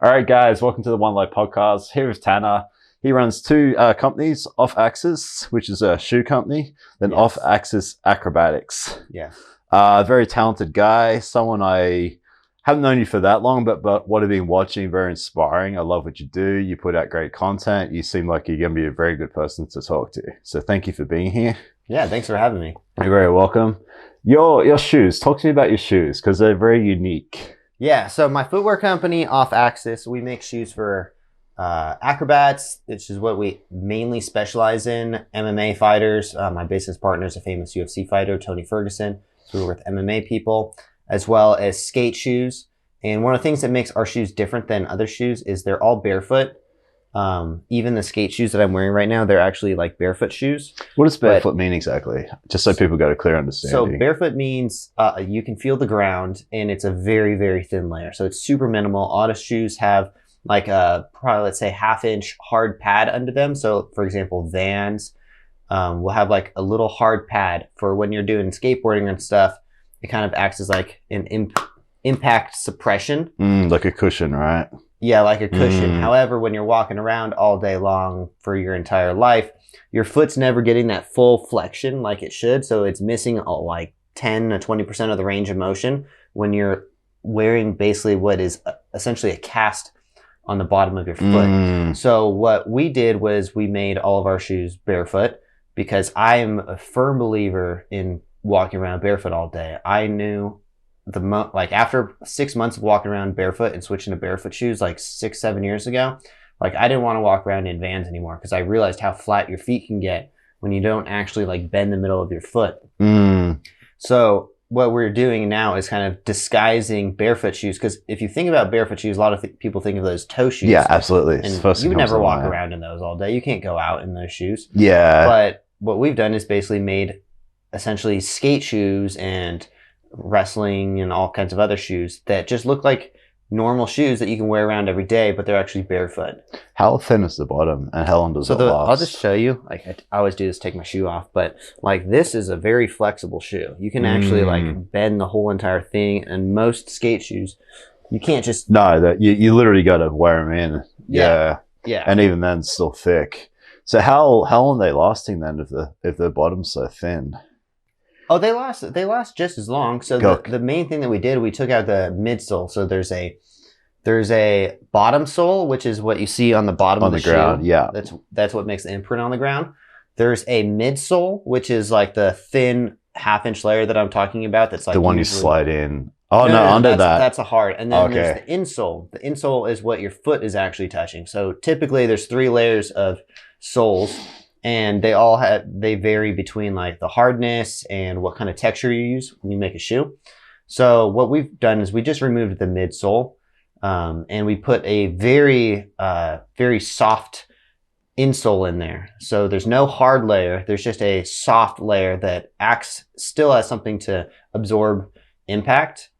All right, guys, welcome to the Onelife Podcast. Here is Tanner. He runs two companies, Off Axis, which is a shoe company, then Off Axis Acrobatics. Yeah. Very talented guy, someone I haven't known you for that long, but what I've been watching, very inspiring. I love what you do. You put out great content. You seem like you're going to be a very good person to talk to. So thank you for being here. Yeah, thanks for having me. You're very welcome. Your shoes, talk to me about your shoes because they're very unique. Yeah, so my footwear company, Off Axis, we make shoes for acrobats, which is what we mainly specialize in, MMA fighters. My business partner is a famous UFC fighter, Tony Ferguson. So we work with MMA people, as well as skate shoes. And one of the things that makes our shoes different than other shoes is they're all barefoot. Even the skate shoes that I'm wearing right now, they're actually like barefoot shoes. What does barefoot mean exactly? Just so people got a clear understanding. So barefoot means you can feel the ground and it's a very, very thin layer. So it's super minimal. A lot of shoes have like a probably, let's say, 1/2 inch hard pad under them. So for example, Vans will have like a little hard pad for when you're doing skateboarding and stuff. It kind of acts as like an impact suppression. Like a cushion, right? Yeah, like a cushion. However, when you're walking around all day long for your entire life, your foot's never getting that full flexion like it should. So it's missing like 10 to 20% of the range of motion when wearing basically what is essentially a cast on the bottom of your foot. So what we did was we made all of our shoes barefoot because I am a firm believer in walking around barefoot all day. I knew like after 6 months of walking around barefoot and switching to barefoot shoes like 6-7 years ago, like I didn't want to walk around in Vans anymore because I realized how flat your feet can get when you don't actually like bend the middle of your foot. So what we're doing now is kind of disguising barefoot shoes, because if you think about barefoot shoes, a lot of people think of those toe shoes. Yeah, absolutely. And you would never walk around in those all day. You can't go out in those shoes. Yeah. But what we've done is basically made essentially skate shoes and wrestling and all kinds of other shoes that just look like normal shoes that you can wear around every day, but they're actually barefoot. How thin is the bottom and how long does it last? I'll just show you. Like I always do this, take my shoe off, but like this is a very flexible shoe. You can actually like bend the whole entire thing, and most skate shoes, you can't just... No, you literally got to wear them in. Yeah. And even then, it's still thick. So how long are they lasting then if the bottom's so thin? Oh, they last just as long. So the main thing that we did, we took out the midsole. So there's a bottom sole, which is what you see on the bottom of the ground. shoe. Yeah, that's what makes the imprint on the ground. There's a midsole, which is like the thin 1/2 inch layer that I'm talking about. That's like the one you slide in. Oh no, under that. That's a hard. And then there's the insole. The insole is what your foot is actually touching. So typically there's 3 layers of soles. And they vary between like the hardness and what kind of texture you use when you make a shoe. So what we've done is we just removed the midsole, and we put a very, very soft insole in there. So there's no hard layer. There's just a soft layer that still has something to absorb impact.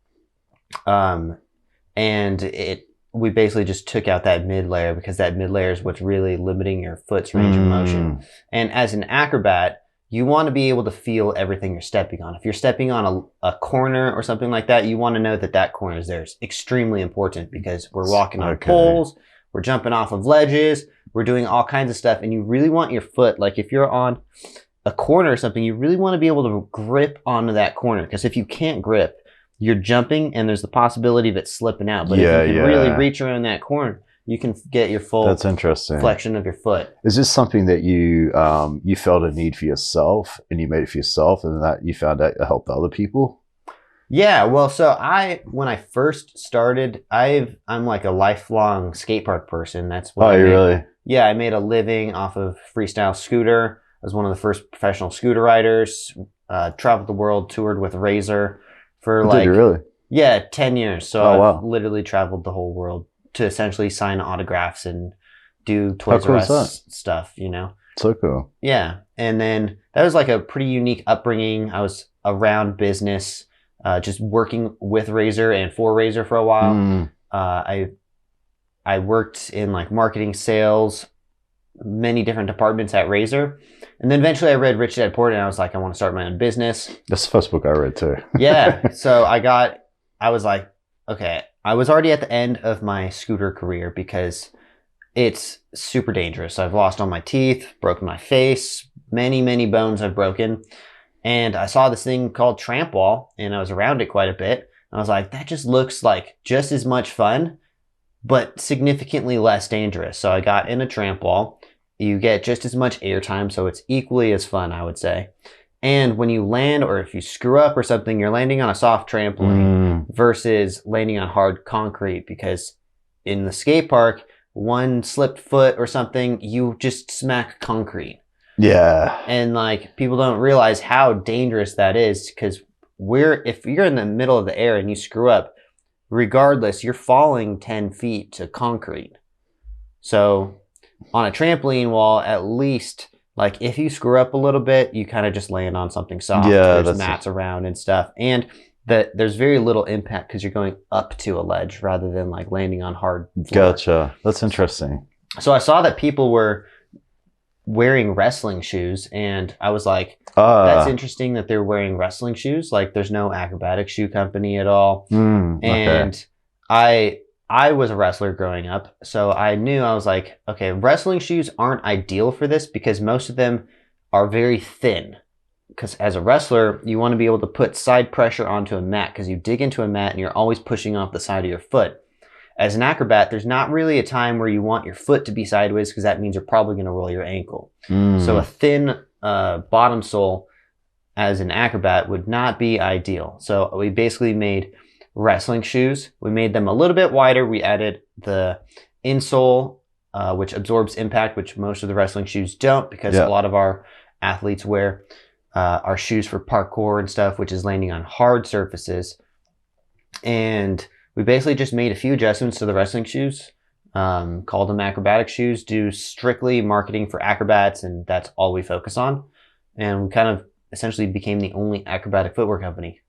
We basically just took out that mid layer because that mid layer is what's really limiting your foot's range of motion. And as an acrobat, you want to be able to feel everything you're stepping on. If you're stepping on a corner or something like that, you want to know that that corner is there. It's extremely important because we're walking on poles, we're jumping off of ledges, we're doing all kinds of stuff. And you really want your foot, like if you're on a corner or something, you really want to be able to grip onto that corner. Because if you can't grip, you're jumping and there's the possibility of it slipping out. But if you can really reach around that corner, you can get your full flexion of your foot. Is this something that you felt a need for yourself and you made it for yourself and that you found out it helped other people? Yeah, well, so when I first started, I'm like a lifelong skate park person. That's what really? Yeah, I made a living off of freestyle scooter. I was one of the first professional scooter riders, traveled the world, toured with Razor. Did you really? Yeah, 10 years. So I've literally traveled the whole world to essentially sign autographs and do Toys R Us stuff, you know? So cool. Yeah. And then that was like a pretty unique upbringing. I was around business, just working with Razor and for Razor for a while. I worked in like marketing, sales, many different departments at Razor. And then eventually I read Rich Dad Poor Dad and I was like, I want to start my own business. That's the first book I read too. Yeah. So I was like, okay, I was already at the end of my scooter career because it's super dangerous. I've lost all my teeth, broken my face, many bones I've broken. And I saw this thing called tramp wall, and I was around it quite a bit. I was like, that just looks like just as much fun, but significantly less dangerous. So I got in a tramp wall. You get just as much airtime, so it's equally as fun, I would say. And when you land, or if you screw up or something, you're landing on a soft trampoline versus landing on hard concrete, because in the skate park, one slipped foot or something, you just smack concrete. Yeah. And like, people don't realize how dangerous that is, because if you're in the middle of the air and you screw up, regardless, you're falling 10 feet to concrete. So on a trampoline wall, at least, like, if you screw up a little bit, you kind of just land on something soft. Yeah, there's mats around and stuff. And there's very little impact because you're going up to a ledge rather than like landing on hard floor. Gotcha. That's interesting. So I saw that people were wearing wrestling shoes, and I was like, that's interesting that they're wearing wrestling shoes. Like, there's no acrobatic shoe company at all. And I was a wrestler growing up, so I knew, I was like, okay, wrestling shoes aren't ideal for this because most of them are very thin. Because as a wrestler, you want to be able to put side pressure onto a mat, because you dig into a mat and you're always pushing off the side of your foot. As an acrobat, there's not really a time where you want your foot to be sideways, because that means you're probably going to roll your ankle. So a thin bottom sole as an acrobat would not be ideal. So we basically made wrestling shoes. We made them a little bit wider. We added the insole, which absorbs impact, which most of the wrestling shoes don't, because a lot of our athletes wear our shoes for parkour and stuff, which is landing on hard surfaces. And we basically just made a few adjustments to the wrestling shoes, called them acrobatic shoes, do strictly marketing for acrobats, and that's all we focus on. And we kind of essentially became the only acrobatic footwear company.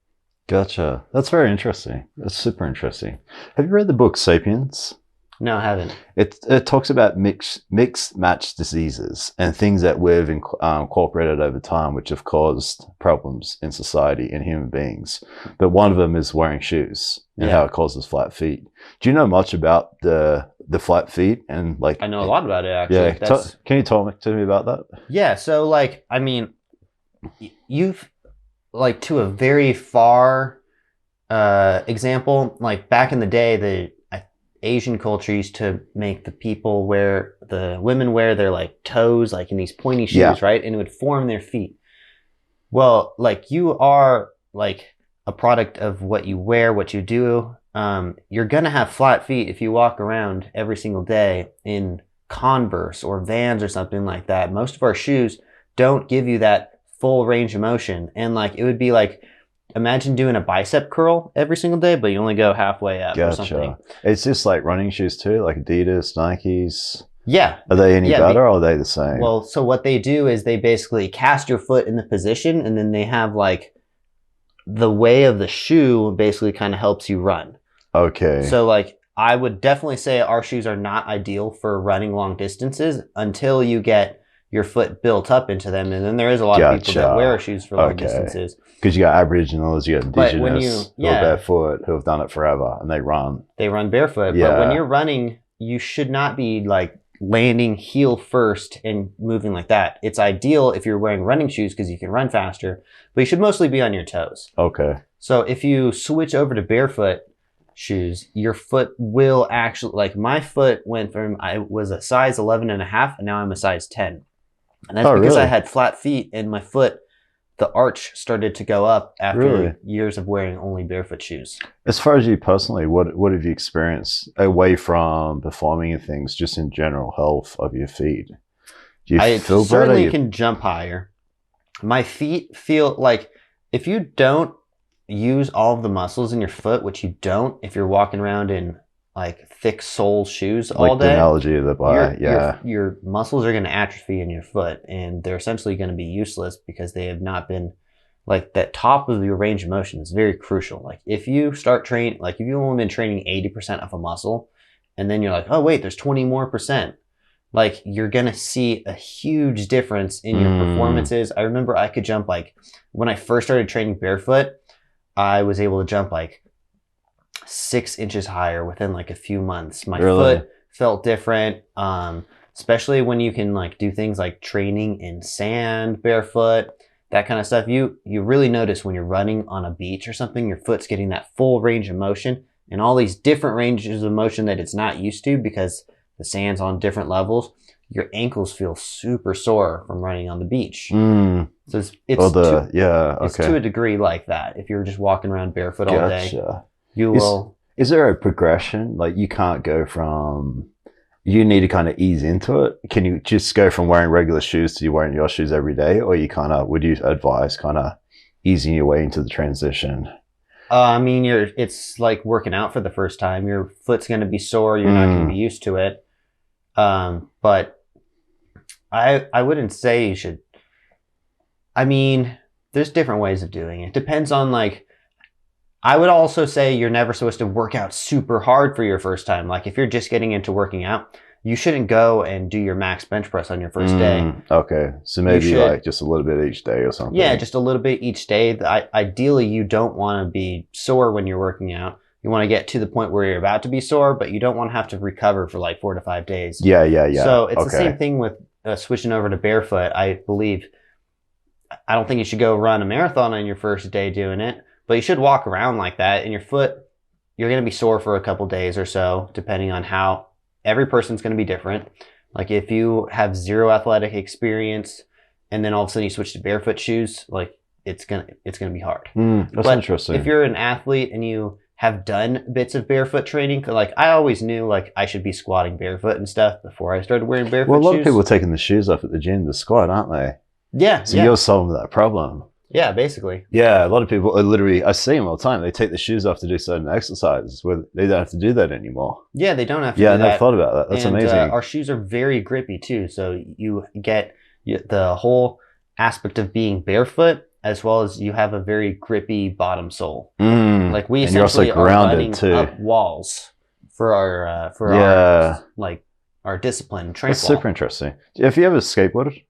Gotcha. That's very interesting. That's super interesting. Have you read the book Sapiens? No, I haven't. It talks about mixed match diseases and things that we've incorporated over time, which have caused problems in society and human beings. But one of them is wearing shoes and how it causes flat feet. Do you know much about the flat feet? And like, I know a lot about it, actually. Yeah. Can you talk to me about that? Yeah. So like, I mean, you've like, to a very far example, like back in the day, the Asian culture used to make the women wear their like toes like in these pointy shoes, right? And it would form their feet. Well, like, you are like a product of what you wear, what you do. You're gonna have flat feet if you walk around every single day in Converse or Vans or something like that. Most of our shoes don't give you that full range of motion. And like, it would be like, imagine doing a bicep curl every single day, but you only go halfway up or something. It's just like running shoes too, like Adidas, Nikes. Yeah. Are they any better, or are they the same? Well, so what they do is they basically cast your foot in the position, and then they have like the way of the shoe basically kind of helps you run. Okay. So like, I would definitely say our shoes are not ideal for running long distances until you get your foot built up into them. And then there is a lot of people that wear shoes for long distances. Because you got Aboriginals, you got Indigenous who are barefoot, who have done it forever, and they run. They run barefoot. But when you're running, you should not be like landing heel first and moving like that. It's ideal if you're wearing running shoes because you can run faster, but you should mostly be on your toes. Okay. So if you switch over to barefoot shoes, your foot will actually, like, my foot went from, I was a size 11 and a half, and now I'm a size 10. And that's because I had flat feet, and my foot, the arch started to go up after years of wearing only barefoot shoes. As far as you personally, what have you experienced away from performing and things, just in general health of your feet? Do you feel better? I certainly can jump higher. My feet feel like, if you don't use all of the muscles in your foot, which you don't if you're walking around in like thick sole shoes all day. Like the analogy of the bar, your muscles are going to atrophy in your foot, and they're essentially going to be useless because they have not been, like, that top of your range of motion is very crucial. Like, if you start training, like, if you've only been training 80% of a muscle, and then you're like, oh wait, there's 20 more percent, like, you're going to see a huge difference in your performances. I remember I could jump, like, when I first started training barefoot, I was able to jump like 6 inches higher within like a few months. My Really? foot felt different. Especially when you can like do things like training in sand barefoot, that kind of stuff. You really notice when you're running on a beach or something, your foot's getting that full range of motion and all these different ranges of motion that it's not used to because the sand's on different levels. Your ankles feel super sore from running on the beach. Mm. So it's okay. to a degree like that. If you're just walking around barefoot all day, you will. Is there a progression? Like you can't go from, you need to kind of ease into it. Can you just go from wearing regular shoes to you wearing your shoes every day? Or you kind of, would you advise kind of easing your way into the transition? I mean, it's like working out for the first time. Your foot's going to be sore. You're not going to be used to it. But I wouldn't say you should. I mean, there's different ways of doing it. Depends on like, I would also say you're never supposed to work out super hard for your first time. Like if you're just getting into working out, you shouldn't go and do your max bench press on your first day. Okay. So maybe like just a little bit each day or something. Yeah, just a little bit each day. Ideally, you don't want to be sore when you're working out. You want to get to the point where you're about to be sore, but you don't want to have to recover for like 4 to 5 days. Yeah. So it's the same thing with switching over to barefoot. I believe, I don't think you should go run a marathon on your first day doing it, but you should walk around like that. And your foot, you're going to be sore for a couple days or so, depending on how every person's going to be different. Like if you have zero athletic experience and then all of a sudden you switch to barefoot shoes, like it's going to be hard. That's interesting. If you're an athlete and you have done bits of barefoot training, like I always knew like I should be squatting barefoot and stuff before I started wearing barefoot shoes. Well, a lot of people are taking the shoes off at the gym to squat, aren't they? Yeah. So you're solving that problem. Yeah, basically. Yeah, a lot of people are literally, I see them all the time. They take the shoes off to do certain exercises where they don't have to do that anymore. Yeah, they don't have to do that. that. Yeah, I never thought about that. That's amazing. Our shoes are very grippy too. So you get the whole aspect of being barefoot as well as you have a very grippy bottom sole. Like we essentially are running up walls for our discipline. That's super interesting. Have you ever skateboarded?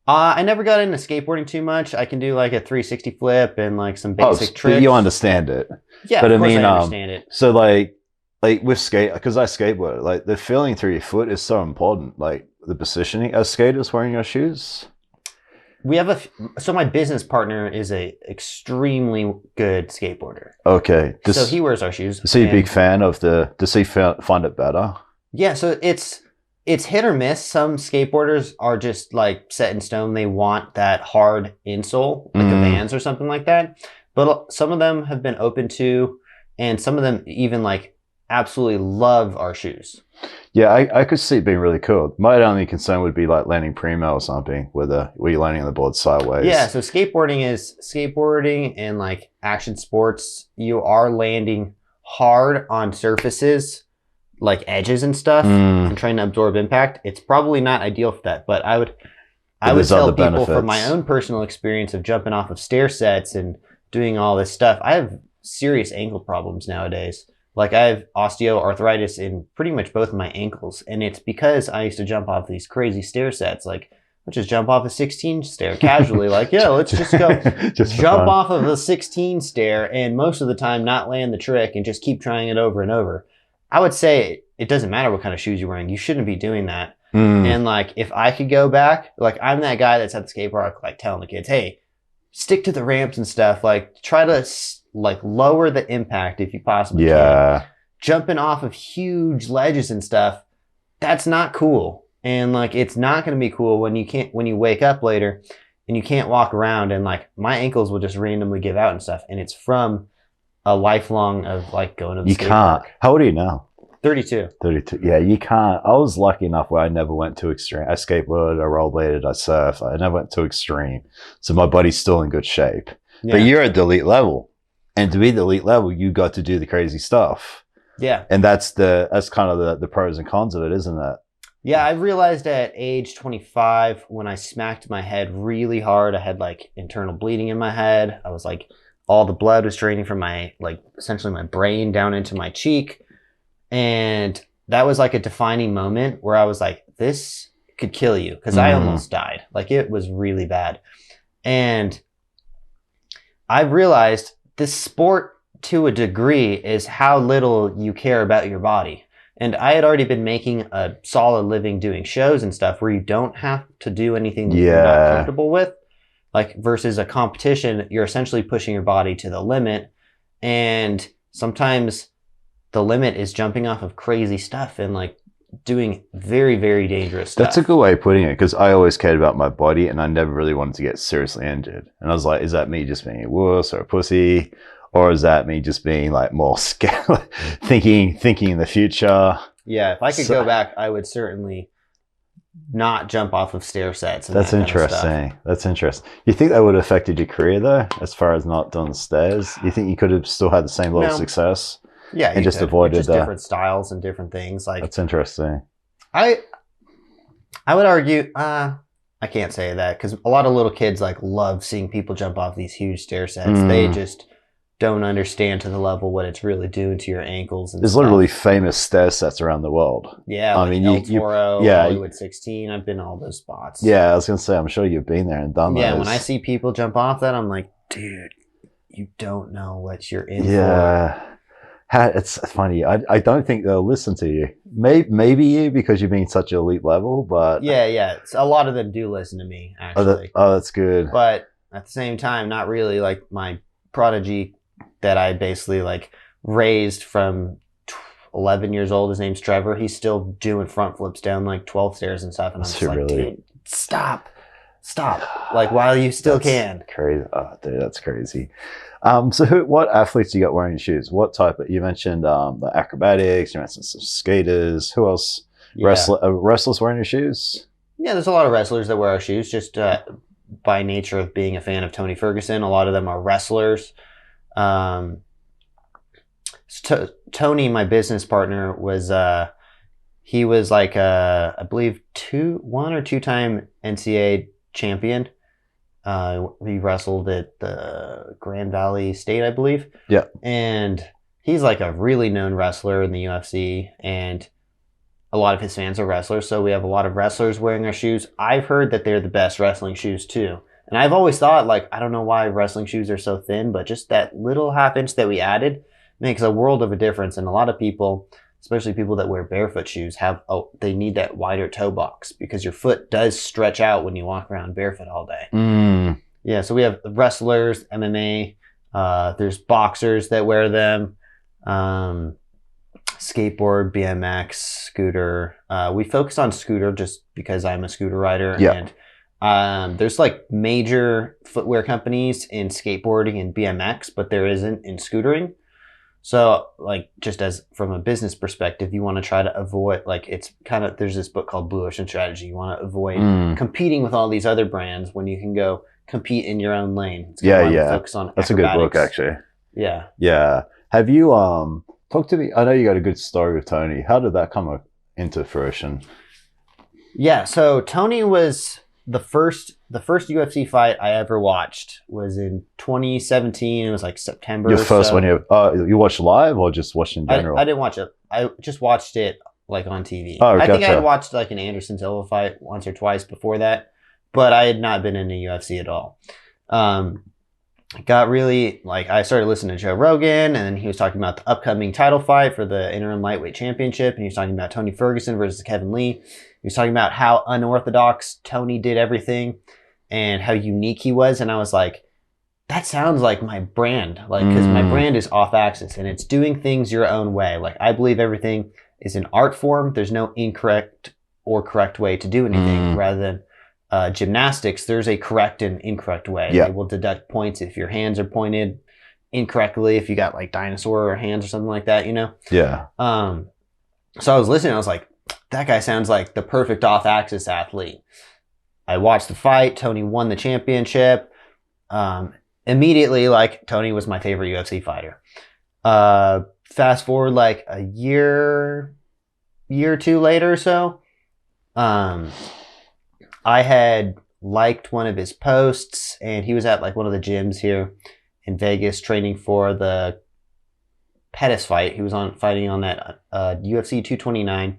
I never got into skateboarding too much. I can do like a 360 flip and like some basic tricks. But you understand it. Yeah, but of course I understand it. So like with skate, because I skateboard, like the feeling through your foot is so important. Like the positioning as skaters wearing your shoes. We have so my business partner is a extremely good skateboarder. Okay. So he wears our shoes. Is he a big fan of does he find it better? Yeah, so it's hit or miss. Some skateboarders are just like set in stone. They want that hard insole, like a Vans or something like that. But some of them have been open to, and some of them even like absolutely love our shoes. Yeah, I could see it being really cool. My only concern would be like landing primo or something, where you're landing on the board sideways. Yeah, so skateboarding and like action sports, you are landing hard on surfaces like edges and stuff and trying to absorb impact. It's probably not ideal for that, but I would tell people from my own personal experience of jumping off of stair sets and doing all this stuff, I have serious ankle problems nowadays. Like I have osteoarthritis in pretty much both of my ankles, and it's because I used to jump off these crazy stair sets. Like let's just jump off a 16 stair casually. Like, yeah, let's just go jump off of a 16 stair and most of the time not land the trick and just keep trying it over and over. I would say it doesn't matter what kind of shoes you're wearing. You shouldn't be doing that. And like, if I could go back, like I'm that guy that's at the skate park, like telling the kids, hey, stick to the ramps and stuff. Like try to like lower the impact if you possibly can. Jumping off of huge ledges and stuff, that's not cool. And like, it's not going to be cool when you wake up later and you can't walk around and like my ankles will just randomly give out and stuff. And it's from a lifelong of like going to the skate park. How old are you now? 32. 32. Yeah, you can't. I was lucky enough where I never went too extreme. I skateboarded, I rollerbladed, I surfed. I never went too extreme. So my body's still in good shape. Yeah. But you're at the elite level. And to be the elite level, you got to do the crazy stuff. Yeah. And that's kind of the pros and cons of it, isn't it? Yeah, I realized at age 25 when I smacked my head really hard, I had like internal bleeding in my head. I was like, all the blood was draining from my, like essentially my brain down into my cheek. And that was like a defining moment where I was like, this could kill you. Cause I almost died. Like it was really bad. And I realized this sport to a degree is how little you care about your body. And I had already been making a solid living doing shows and stuff where you don't have to do anything that you're not comfortable with. Like versus a competition, you're essentially pushing your body to the limit. And sometimes the limit is jumping off of crazy stuff and like doing very, very dangerous stuff. That's a good way of putting it, because I always cared about my body and I never really wanted to get seriously injured. And I was like, is that me just being a wuss or a pussy? Or is that me just being like more scared, thinking in the future? Yeah, if I could go back, I would certainly not jump off of stair sets. And that's that interesting. Kind of stuff. That's interesting. You think that would have affected your career though, as far as not doing stairs? You think you could have still had the same level of success? Yeah, and just avoided just different styles and different things. Like that's interesting. I would argue. I can't say that because a lot of little kids like love seeing people jump off these huge stair sets. They just don't understand to the level what it's really doing to your ankles. And there's literally famous stair sets around the world. Yeah, like I mean, El Toro, Hollywood 16. I've been to all those spots. Yeah, I was gonna say, I'm sure you've been there and done that. Yeah, when I see people jump off that, I'm like, dude, you don't know what you're in for. It's funny. I don't think they'll listen to you. Maybe you, because you've been such an elite level, but yeah. A lot of them do listen to me, actually. That's good. But at the same time, not really. Like my prodigy that I basically like raised from 11 years old. His name's Trevor. He's still doing front flips down like 12 stairs and stuff. And I'm just like, dude, stop. Like while you still can. Crazy. Oh, dude, that's crazy. So what athletes you got wearing your shoes? What type you mentioned the acrobatics, you mentioned some skaters. Who else? Yeah. Wrestlers wearing your shoes? Yeah, there's a lot of wrestlers that wear our shoes just by nature of being a fan of Tony Ferguson. A lot of them are wrestlers. Tony, my business partner, was he was like I believe 1 or 2 time NCAA champion. He wrestled at the Grand Valley State, I believe. Yeah. And he's like a really known wrestler in the UFC, and a lot of his fans are wrestlers. So we have a lot of wrestlers wearing our shoes. I've heard that they're the best wrestling shoes too. And I've always thought, like, I don't know why wrestling shoes are so thin, but just that little half inch that we added makes a world of a difference. And a lot of people, especially people that wear barefoot shoes, they need that wider toe box because your foot does stretch out when you walk around barefoot all day. Yeah, so we have wrestlers, MMA, there's boxers that wear them, skateboard, BMX, scooter. We focus on scooter just because I'm a scooter rider. Yeah. And there's like major footwear companies in skateboarding and BMX, but there isn't in scootering. So like just as from a business perspective, you want to try to avoid, like it's kind of, there's this book called Blue Ocean Strategy. You want to avoid competing with all these other brands when you can go compete in your own lane. It's focus on that's acrobatics. A good book actually. Yeah. Have you talk to me? I know you got a good story with Tony. How did that come into fruition? Yeah, so Tony was the first UFC fight I ever watched was in 2017. It was like September. Your first one you watched live or just watched in general? I didn't watch it. I just watched it like on TV. Oh, I think I had watched like an Anderson Silva fight once or twice before that, but I had not been in the UFC at all. Got really, like, I started listening to Joe Rogan, and then he was talking about the upcoming title fight for the interim lightweight championship, and he was talking about Tony Ferguson versus Kevin Lee. He was talking about how unorthodox Tony did everything and how unique he was, and I was like, that sounds like my brand, like, because my brand is off axis, and it's doing things your own way. Like, I believe everything is an art form. There's no incorrect or correct way to do anything, rather than gymnastics, there's a correct and incorrect way. Yeah. They will deduct points if your hands are pointed incorrectly, if you got like dinosaur hands or something like that, you know? Yeah. So I was listening, I was like, that guy sounds like the perfect off-axis athlete. I watched the fight. Tony won the championship. Immediately, like, Tony was my favorite UFC fighter. Fast forward like a year or two later or so, I had liked one of his posts, and he was at like one of the gyms here in Vegas training for the Pettis fight. He was fighting on that UFC 229,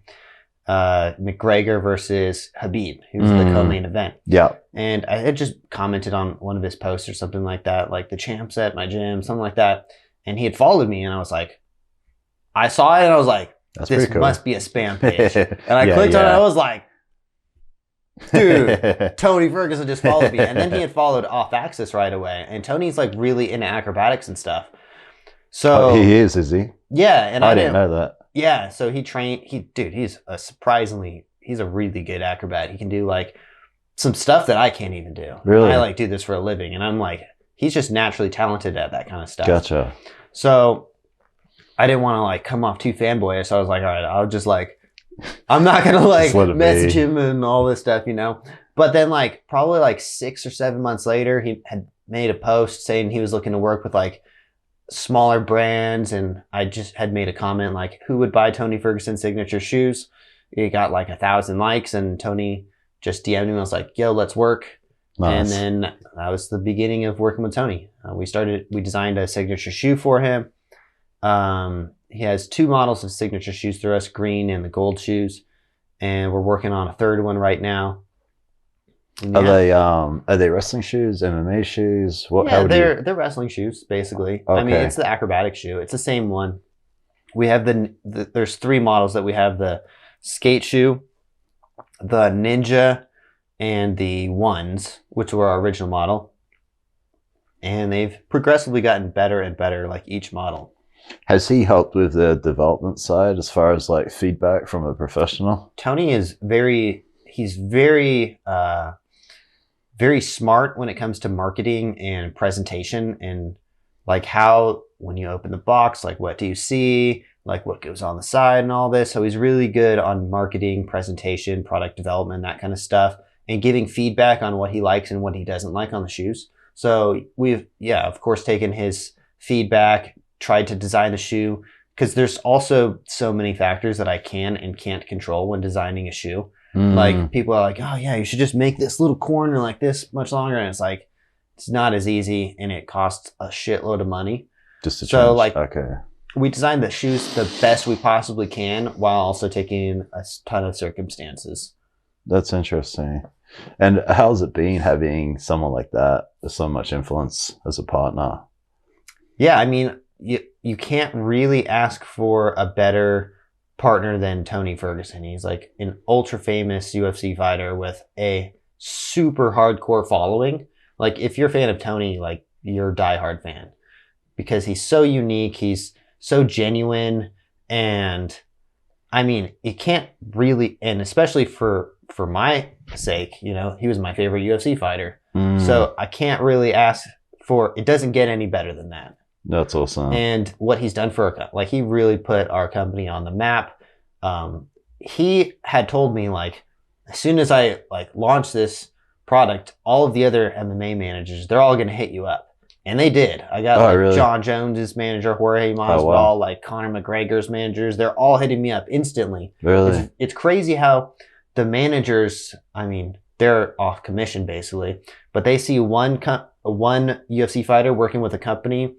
McGregor versus Khabib. He was the co-main event. Yeah. And I had just commented on one of his posts or something like that, like the champ's at my gym, something like that. and he had followed me, and I was like, I saw it, and I was like, That's this pretty cool. must be a spam page. And I clicked on it, and I was like, dude, Tony Ferguson just followed me. And then he had followed Off Axis right away. And Tony's like really into acrobatics and stuff. So he is he? Yeah, and I didn't know that. Yeah, so he trained. He's a really good acrobat. He can do like some stuff that I can't even do. Really? I like do this for a living, and I'm like, he's just naturally talented at that kind of stuff. Gotcha. So I didn't want to like come off too fanboyish. So I was like, all right, I'll just like, I'm not gonna like message him and all this stuff, you know. But then like probably like 6 or 7 months later, he had made a post saying he was looking to work with like smaller brands, and I just had made a comment like, who would buy Tony Ferguson signature shoes? He got like 1,000 likes, and Tony just DM'd me and was like, yo, let's work. Nice. And then that was the beginning of working with Tony. We designed a signature shoe for him. He has 2 models of signature shoes through us, green and the gold shoes, and we're working on a 3rd one right now. Yeah. Are they wrestling shoes, MMA shoes? What? Yeah, they're wrestling shoes basically. Okay. I mean, it's the acrobatic shoe. It's the same one. We have there's 3 models that we have: the skate shoe, the ninja, and the ones, which were our original model. And they've progressively gotten better and better, like each model. Has he helped with the development side as far as like feedback from a professional? Tony is very smart when it comes to marketing and presentation, and like how, when you open the box, like what do you see, like what goes on the side and all this. So he's really good on marketing, presentation, product development, that kind of stuff, and giving feedback on what he likes and what he doesn't like on the shoes. So we've, of course, taken his feedback, tried to design the shoe, because there's also so many factors that I can and can't control when designing a shoe. Like people are like, oh yeah, you should just make this little corner like this much longer. And it's like, it's not as easy, and it costs a shitload of money. Just to so change. Like, okay. We designed the shoes the best we possibly can while also taking a ton of circumstances. That's interesting. And how's it been having someone like that with so much influence as a partner? Yeah, I mean, you can't really ask for a better partner than Tony Ferguson. He's like an ultra famous UFC fighter with a super hardcore following. Like if you're a fan of Tony, like you're a diehard fan, because he's so unique, he's so genuine, and I mean, you can't really, and especially for my sake, you know, he was my favorite UFC fighter. So I can't really ask for, it doesn't get any better than that. That's awesome. And what he's done for like, he really put our company on the map. He had told me, like, as soon as I like launch this product, all of the other MMA managers, they're all going to hit you up. And they did. I got really? John Jones's manager, Jorge Masvidal, like Conor McGregor's managers. They're all hitting me up instantly. Really? It's crazy how the managers, I mean, they're off commission basically, but they see one UFC fighter working with a company,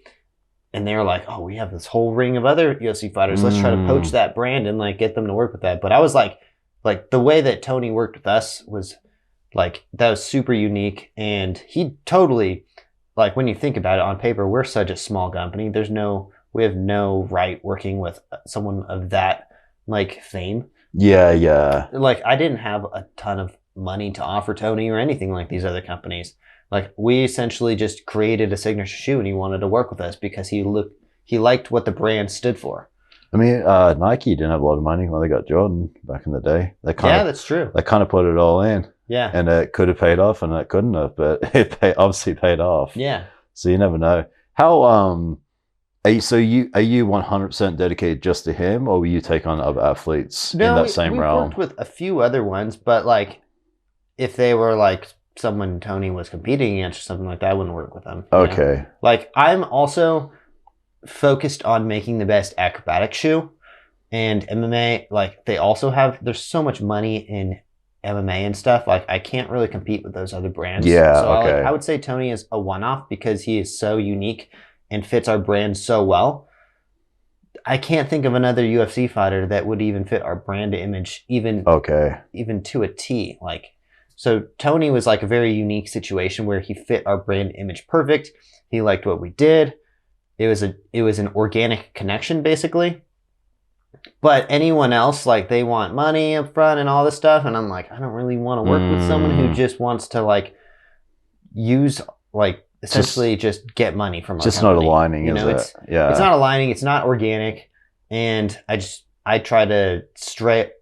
and they're like, oh, we have this whole ring of other UFC fighters. Let's try to poach that brand and like get them to work with that. But I was like the way that Tony worked with us was like, that was super unique. And he totally, like, when you think about it on paper, we're such a small company. We have no right working with someone of that like fame. Yeah. Like, I didn't have a ton of money to offer Tony or anything like these other companies. Like, we essentially just created a signature shoe, and he wanted to work with us because he liked what the brand stood for. I mean, Nike didn't have a lot of money when they got Jordan back in the day. That's true. They kind of put it all in. Yeah. And it could have paid off, and it couldn't have, but it obviously paid off. Yeah. So you never know. How are you 100% dedicated just to him, or will you take on other athletes in that same realm? We worked with a few other ones, but like, if they were like someone Tony was competing against or something like that, I wouldn't work with them. Okay. Know? Like, I'm also focused on making the best acrobatic shoe, and MMA, like, there's so much money in MMA and stuff. Like, I can't really compete with those other brands. Yeah. So okay. I would say Tony is a one-off because he is so unique and fits our brand so well. I can't think of another UFC fighter that would even fit our brand image, even to a T. Like, so Tony was like a very unique situation where he fit our brand image perfect. He liked what we did. it was an organic connection basically. But anyone else, like, they want money up front and all this stuff, and I'm like, I don't really want to work with someone who just wants to like use like essentially just get money from our just company. not aligning, you know, is it? Yeah, it's not aligning. It's not organic, and I try to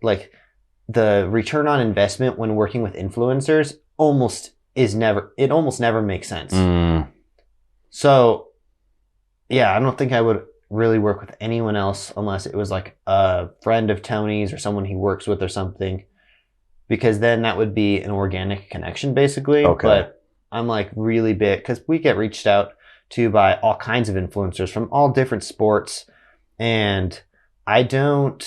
like the return on investment when working with influencers almost never makes sense. So yeah, I don't think I would really work with anyone else unless it was like a friend of Tony's or someone he works with or something, because then that would be an organic connection basically. Okay. But I'm like really big because we get reached out to by all kinds of influencers from all different sports, and I don't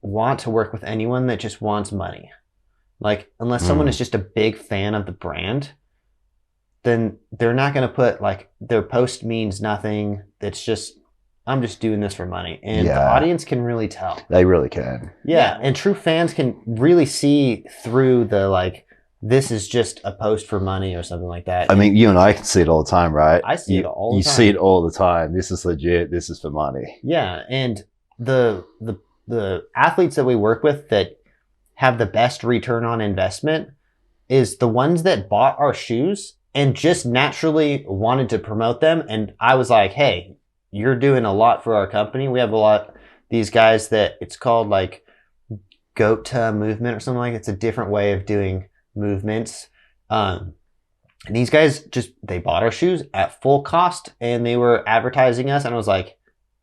want to work with anyone that just wants money. Like, unless someone is just a big fan of the brand, then they're not going to put like their post means nothing. It's just, I'm just doing this for money. And the audience can really tell. They really can. Yeah. And true fans can really see through the like, this is just a post for money or something like that. I mean, you and I can see it all the time, right? I see it all the time. You see it all the time. This is legit. This is for money. Yeah. And the athletes that we work with that have the best return on investment is the ones that bought our shoes and just naturally wanted to promote them. And I was like, hey, you're doing a lot for our company. We have a lot, these guys that it's called like GOAT movement or something like that. It's a different way of doing movements. And these guys they bought our shoes at full cost and they were advertising us. And I was like,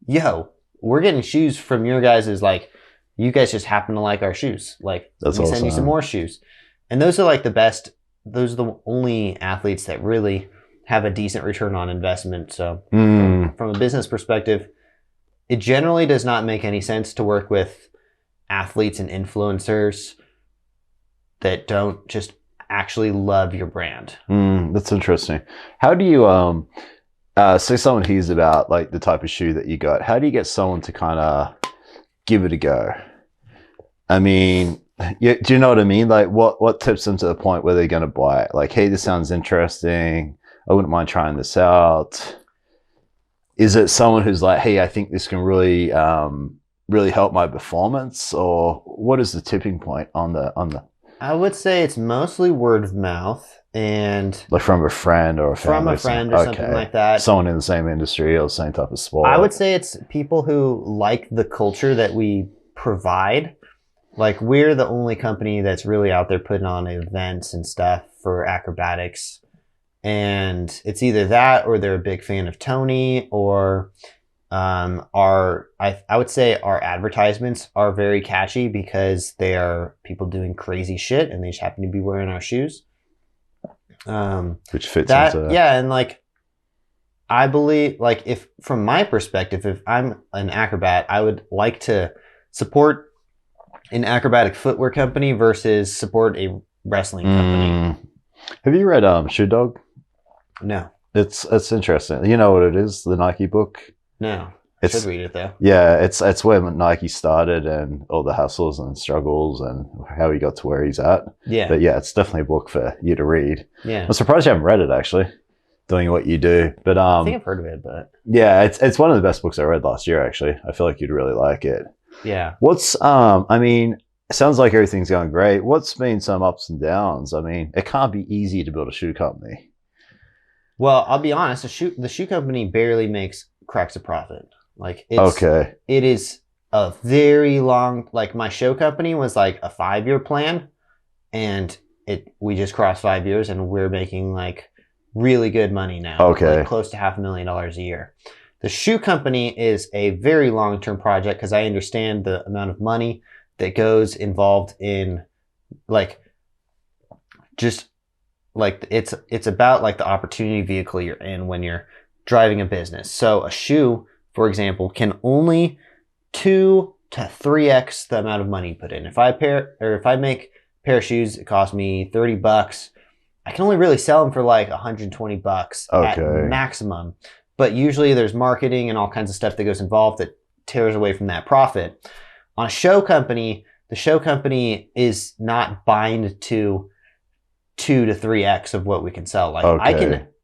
yo, we're getting shoes from your guys' like, you guys just happen to like our shoes. Like, we send you some more shoes. And those are like the best. Those are the only athletes that really have a decent return on investment. So from a business perspective, it generally does not make any sense to work with athletes and influencers that don't just actually love your brand. That's interesting. How do you, say someone hears about like the type of shoe that you got, how do you get someone to kind of give it a go? I mean, do you know what I mean? Like what tips them to the point where they're going to buy it? Like, hey, this sounds interesting. I wouldn't mind trying this out. Is it someone who's like, hey, I think this can really, really help my performance? Or what is the tipping point on the? I would say it's mostly word of mouth and like from a friend or a family. From a friend or something like that. Someone in the same industry or the same type of sport. I would say it's people who like the culture that we provide. Like, we're the only company that's really out there putting on events and stuff for acrobatics. And it's either that or they're a big fan of Tony, or I would say our advertisements are very catchy because they are people doing crazy shit and they just happen to be wearing our shoes. Which fits into... Yeah, and like, I believe, like, if from my perspective, if I'm an acrobat, I would like to support an acrobatic footwear company versus support a wrestling company. Have you read Shoe Dog? No. It's interesting. You know what it is? The Nike book? No. I should read it though. Yeah, it's where Nike started and all the hustles and struggles and how he got to where he's at. Yeah. But yeah, it's definitely a book for you to read. Yeah. I'm surprised you haven't read it actually, doing what you do. But I think I've heard of it, but yeah, it's one of the best books I read last year actually. I feel like you'd really like it. Yeah. What's I mean, it sounds like everything's going great. What's been some ups and downs? I mean, it can't be easy to build a shoe company. Well, I'll be honest, the shoe company barely cracks a profit. Like, it is a very long, like, my show company was like a 5-year plan, and we just crossed 5 years and we're making like really good money now. Like close to $500,000 a year. The shoe company is a very long-term project because I understand the amount of money that goes involved in, like, just like it's about like the opportunity vehicle you're in when you're driving a business. So a shoe, for example, can only 2 to 3x the amount of money you put in. If I make a pair of shoes, it costs me $30. I can only really sell them for like $120 at maximum. But usually there's marketing and all kinds of stuff that goes involved that tears away from that profit. On a show company, the show company is not bind to 2 to 3x of what we can sell. Like,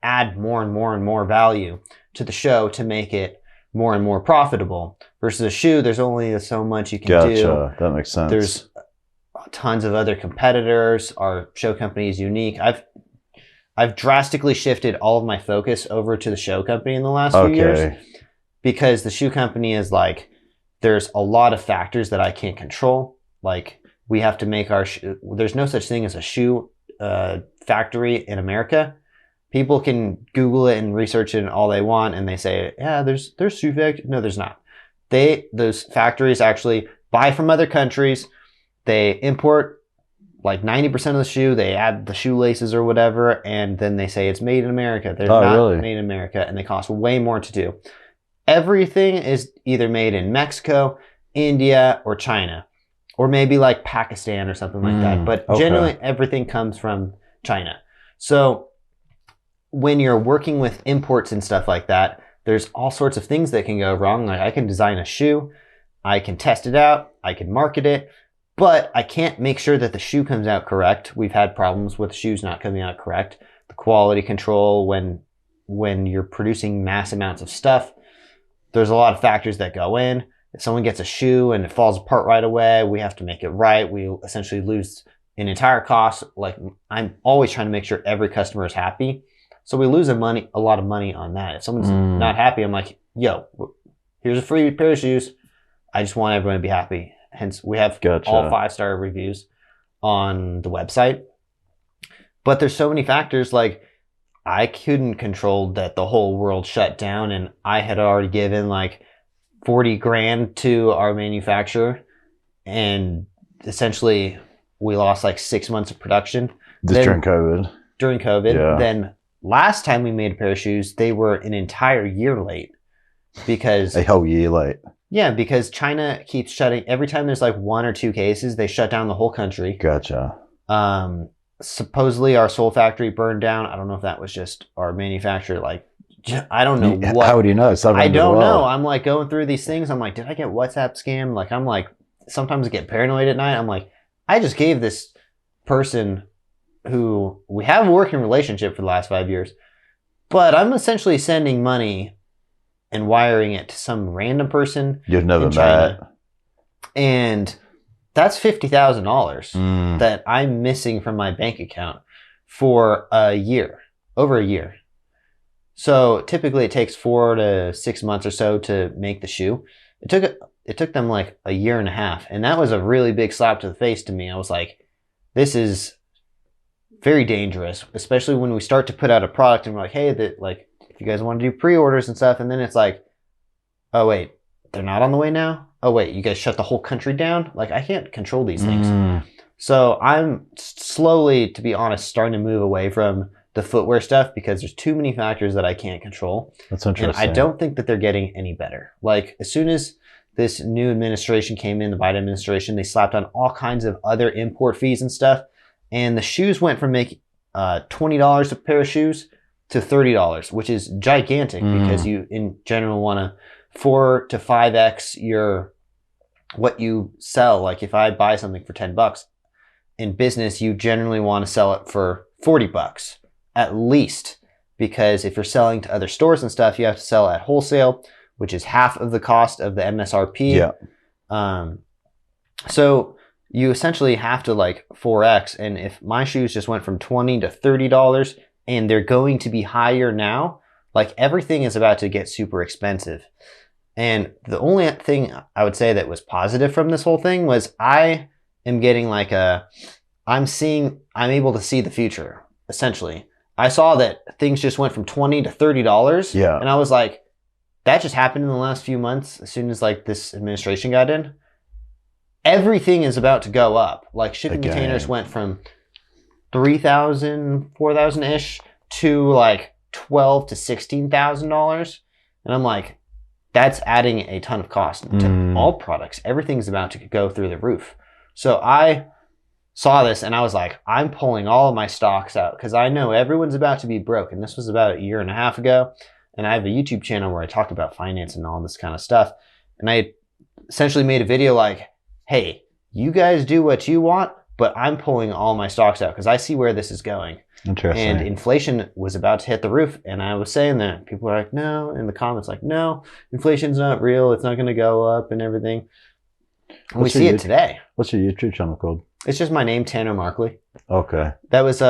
add more and more and more value to the show to make it more and more profitable. Versus a shoe, there's only so much you can do. Gotcha. That makes sense. There's tons of other competitors. Our show company is unique. I've drastically shifted all of my focus over to the show company in the last few years, because the shoe company is like, there's a lot of factors that I can't control. Like, we have to make our there's no such thing as a shoe factory in America. People can Google it and research it all they want, and they say, yeah, there's shoe factory. No, there's not. Those factories actually buy from other countries. They import like 90% of the shoe. They add the shoelaces or whatever, and then they say it's made in America. They're not really made in America, and they cost way more to do. Everything is either made in Mexico, India, or China, or maybe like Pakistan or something like that. But generally, everything comes from China. So when you're working with imports and stuff like that, there's all sorts of things that can go wrong. Like, I can design a shoe, I can test it out, I can market it, but I can't make sure that the shoe comes out correct. We've had problems with shoes not coming out correct. The quality control when you're producing mass amounts of stuff, there's a lot of factors that go in. If someone gets a shoe and it falls apart right away, we have to make it right. We essentially lose an entire cost. Like, I'm always trying to make sure every customer is happy. So we lose a lot of money on that. If someone's not happy, I'm like, yo, here's a free pair of shoes. I just want everyone to be happy. Hence, we have all 5-star reviews on the website. But there's so many factors. Like, I couldn't control that the whole world shut down, and I had already given like $40,000 to our manufacturer, and essentially we lost like 6 months of production. During COVID. Yeah. Then last time we made a pair of shoes, they were an entire year late, because a whole year late. Yeah, because China keeps shutting. Every time there's like 1 or 2 cases, they shut down the whole country. Gotcha. Supposedly our sole factory burned down. I don't know if that was just our manufacturer. Like, I don't know what. How would you know? I don't know. I'm like going through these things. I'm like, did I get WhatsApp scammed? Like, I'm like, sometimes I get paranoid at night. I'm like, I just gave this person who we have a working relationship for the last 5 years, but I'm essentially sending money and wiring it to some random person you've never met. And that's $50,000 that I'm missing from my bank account for a year, over a year. So typically it takes 4 to 6 months or so to make the shoe. It took them like a year and a half. And that was a really big slap to the face to me. I was like, this is very dangerous, especially when we start to put out a product and we're like, hey, that, like, if you guys want to do pre-orders and stuff, and then it's like, oh wait, they're not on the way now? Oh wait, you guys shut the whole country down? Like, I can't control these things. So I'm slowly, to be honest, starting to move away from the footwear stuff, because there's too many factors that I can't control. That's interesting. And I don't think that they're getting any better. Like, as soon as this new administration came in, the Biden administration, they slapped on all kinds of other import fees and stuff. And the shoes went from making $20 a pair of shoes to $30, which is gigantic, because you in general want to 4 to 5x what you sell. Like, if I buy something for $10 in business, you generally want to sell it for $40 at least, because if you're selling to other stores and stuff, you have to sell at wholesale, which is half of the cost of the MSRP. Yeah. So you essentially have to like 4x. And if my shoes just went from $20 to $30, and they're going to be higher now, like, everything is about to get super expensive. And the only thing I would say that was positive from this whole thing was I am getting like I'm able to see the future, essentially. I saw that things just went from $20 to $30. Yeah. And I was like, that just happened in the last few months. As soon as like this administration got in, everything is about to go up. Like, shipping containers went from $3,000, $4,000-ish to like $12,000 to $16,000. And I'm like, that's adding a ton of cost to all products. Everything's about to go through the roof. So I saw this and I was like, I'm pulling all of my stocks out, because I know everyone's about to be broke. And this was about a year and a half ago. And I have a YouTube channel where I talk about finance and all this kind of stuff. And I essentially made a video like, hey, you guys do what you want, but I'm pulling all my stocks out because I see where this is going. Interesting. And inflation was about to hit the roof. And I was saying that. People are like, no. In the comments, like, no, inflation's not real. It's not going to go up and everything. And we see it today. What's your YouTube channel called? It's just my name, Tanner Markley. Okay. That was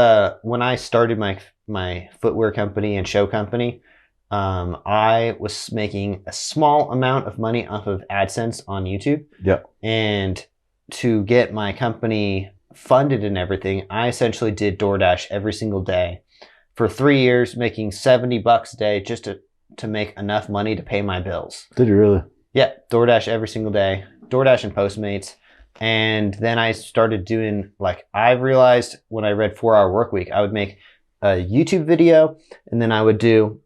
when I started my footwear company and show company. I was making a small amount of money off of AdSense on YouTube. Yeah. And to get my company funded and everything, I essentially did DoorDash every single day for 3 years, making $70 a day just to make enough money to pay my bills. Did you really? Yeah, DoorDash every single day, DoorDash and Postmates. And then I started doing, like, I realized when I read 4 Hour Workweek, I would make a YouTube video, and then I would do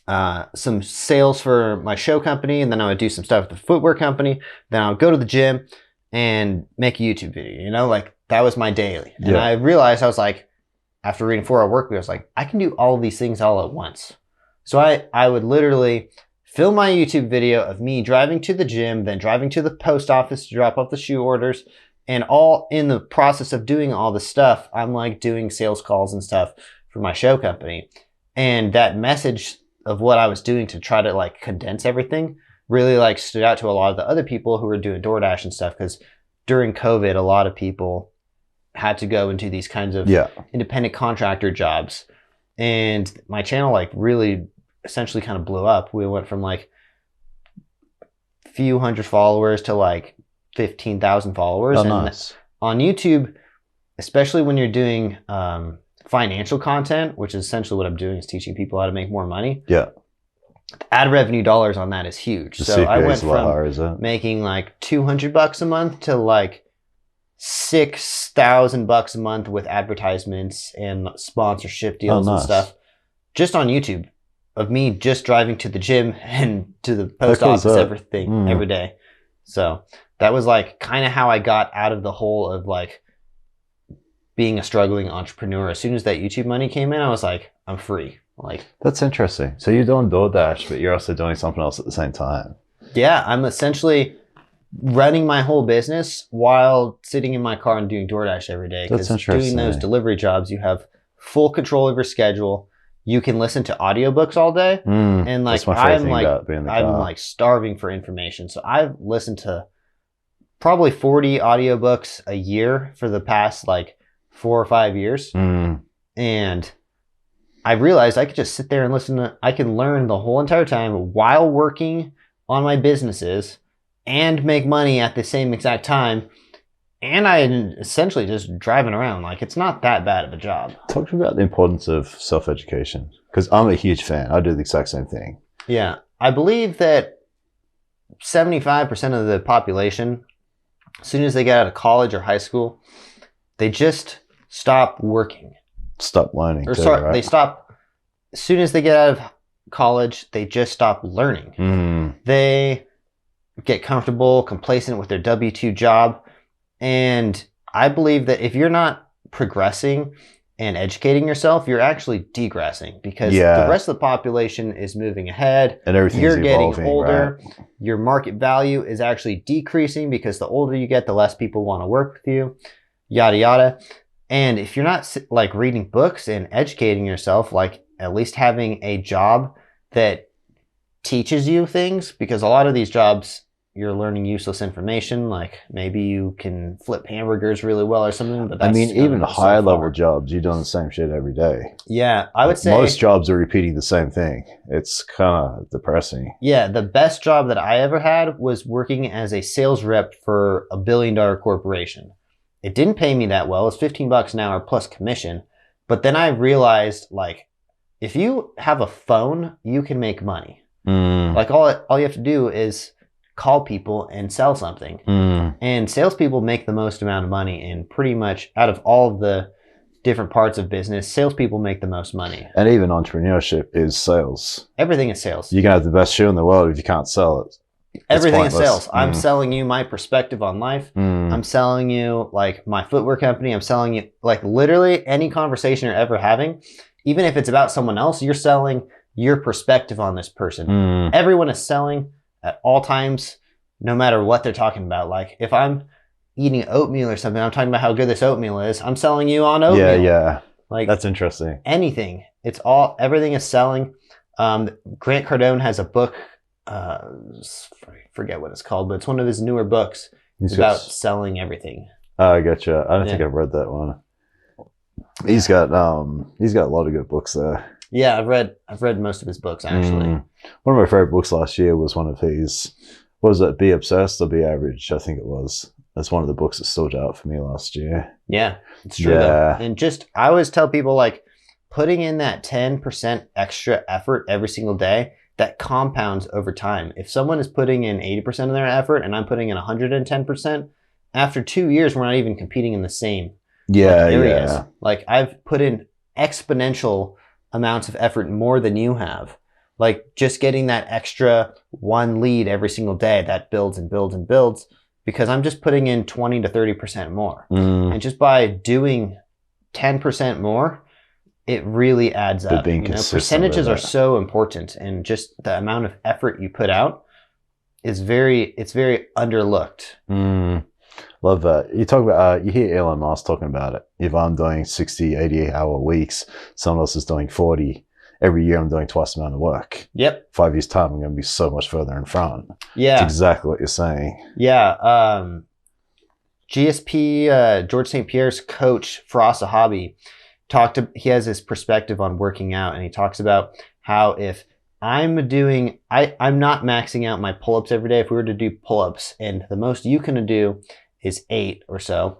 some sales for my show company, and then I would do some stuff with the footwear company. Then I would go to the gym and make a YouTube video, you know, like that was my daily. And Yeah. I realized, I was like, after reading 4 Hour Workweek, I was like, I can do all of these things all at once. So I would literally film my YouTube video of me driving to the gym, then driving to the post office to drop off the shoe orders, and all in the process of doing all this stuff, I'm like doing sales calls and stuff for my show company. And that message of what I was doing to try to like condense everything really like stood out to a lot of the other people who were doing DoorDash and stuff, because during COVID, a lot of people had to go into these kinds of independent contractor jobs. And my channel like really essentially kind of blew up. We went from like few hundred followers to like 15,000 followers. Oh, and nice. On YouTube, especially when you're doing financial content, which is essentially what I'm doing, is teaching people how to make more money. Yeah. Ad revenue dollars on that is huge. The So I CPA went is a lot higher, is from it? making like $200 a month to like $6,000 a month with advertisements and sponsorship deals and nice. stuff, just on YouTube, of me just driving to the gym and to the post How cool is office that? every day. So that was like kind of how I got out of the hole of like being a struggling entrepreneur. As soon as that YouTube money came in, I was like, I'm free. Like, That's interesting. So you're doing DoorDash, but you're also doing something else at the same time. yeah, I'm essentially running my whole business while sitting in my car and doing DoorDash every day. That's Because doing interesting. those delivery jobs, you have full control of your schedule. You can listen to audiobooks all day. And like, That's my favorite I'm thing like, about being in the I'm car. like starving for information. So I've listened to probably 40 audiobooks a year for the past like 4 or 5 years. And I realized I could just sit there and listen to, I can learn the whole entire time while working on my businesses and make money at the same exact time. And I essentially just driving around. Like, it's not that bad of a job. Talk to me about the importance of self-education, because I'm a huge fan. I do the exact same thing. Yeah. I believe that 75% of the population, as soon as they get out of college or high school, they just stop working. Stop learning. Or too, sorry, right? they stop, as soon as they get out of college, they just stop learning. They get comfortable, complacent with their W-2 job. And I believe that if you're not progressing and educating yourself, you're actually degressing, because the rest of the population is moving ahead. And everything's You're getting evolving, older. right? Your market value is actually decreasing, because the older you get, the less people want to work with you, yada, yada. And if you're not like reading books and educating yourself, like at least having a job that teaches you things, because a lot of these jobs, you're learning useless information. Like maybe you can flip hamburgers really well or something, but that's I mean, even so higher level far. jobs, you're doing the same shit every day. Yeah, I would Like, say most jobs are repeating the same thing. It's kind of depressing. yeah, the best job that I ever had was working as a sales rep for a $1 billion corporation. It didn't pay me that well. It's $15 an hour plus commission. But then I realized, like, if you have a phone, you can make money. Like all you have to do is call people and sell something. And salespeople make the most amount of money, and pretty much out of all of the different parts of business, salespeople make the most money. And even entrepreneurship is sales. Everything is sales. You can have the best shoe in the world if you can't sell it. Everything is pointless. sales. I'm selling you my perspective on life. I'm selling you like my footwear company. I'm selling you like literally any conversation you're ever having. Even if it's about someone else, you're selling your perspective on this person. Everyone is selling at all times, no matter what they're talking about. Like if I'm eating oatmeal or something. I'm talking about how good this oatmeal is. I'm selling you on oatmeal. Yeah, yeah. Like That's interesting. anything. Everything is selling. Grant Cardone has a book. I forget what it's called, but it's one of his newer books. It's about selling everything. Oh, I gotcha. I don't think I've read that one. He's got a lot of good books there. Yeah, I've read most of his books actually. One of my favorite books last year was one of his. What was it? Be Obsessed or Be Average? I think it was. That's one of the books that stood out for me last year. Yeah, it's true though. And I always tell people like putting in that 10% extra effort every single day, that compounds over time. If someone is putting in 80% of their effort and I'm putting in 110%, after 2 years, we're not even competing in the same areas. Yeah. Like I've put in exponential amounts of effort more than you have. Like just getting that extra one lead every single day, that builds and builds and builds because I'm just putting in 20 to 30% more. And just by doing 10% more, it really adds up. Percentages are so important, and just the amount of effort you put out is very underlooked. Love that. You talk about, you hear Elon Musk talking about it. If I'm doing 60, 80-hour weeks, someone else is doing 40. Every year I'm doing twice the amount of work. Yep. 5 years time, I'm going to be so much further in front. Yeah. That's exactly what you're saying. Yeah. GSP, George St. Pierre's coach, Firas Zahabi, he has this perspective on working out, and he talks about how if I'm not maxing out my pull-ups every day. If we were to do pull-ups and the most you can do is 8 or so,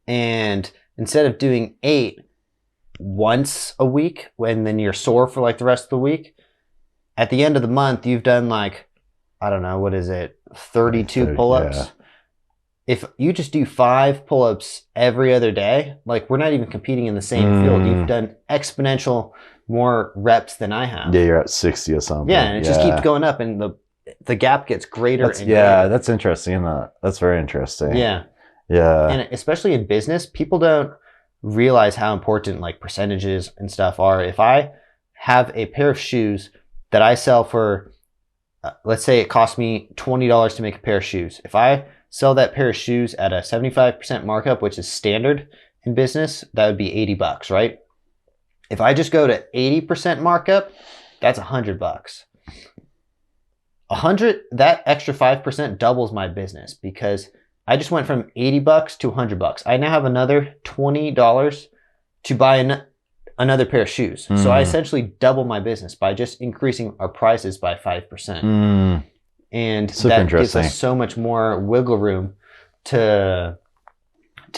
and instead of doing 8 once a week when then you're sore for like the rest of the week, at the end of the month you've done like, I don't know, what is it, 32 pull-ups. Yeah. If you just do 5 pull-ups every other day, like we're not even competing in the same field. You've done exponential more reps than I have. Yeah, you're at 60 or something. Yeah, and it just keeps going up, and the gap gets greater and greater. Yeah, that's interesting, isn't it? That's very interesting. Yeah. Yeah. And especially in business, people don't realize how important like percentages and stuff are. If I have a pair of shoes that I sell for, let's say it costs me $20 to make a pair of shoes. If I sell that pair of shoes at a 75% markup, which is standard in business, that would be $80, right? If I just go to 80% markup, that's $100. That extra 5% doubles my business because I just went from $80 to $100. I now have another $20 to buy another pair of shoes. So I essentially double my business by just increasing our prices by 5%. And that gives us so much more wiggle room to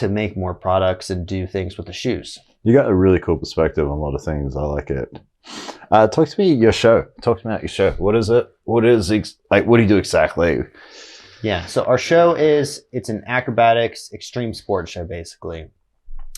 make more products and do things with the shoes. You got a really cool perspective on a lot of things. I like it. Talk to me your show. Talk to me about your show. What is it? What do you do exactly? Yeah, so our show it's an acrobatics extreme sports show basically.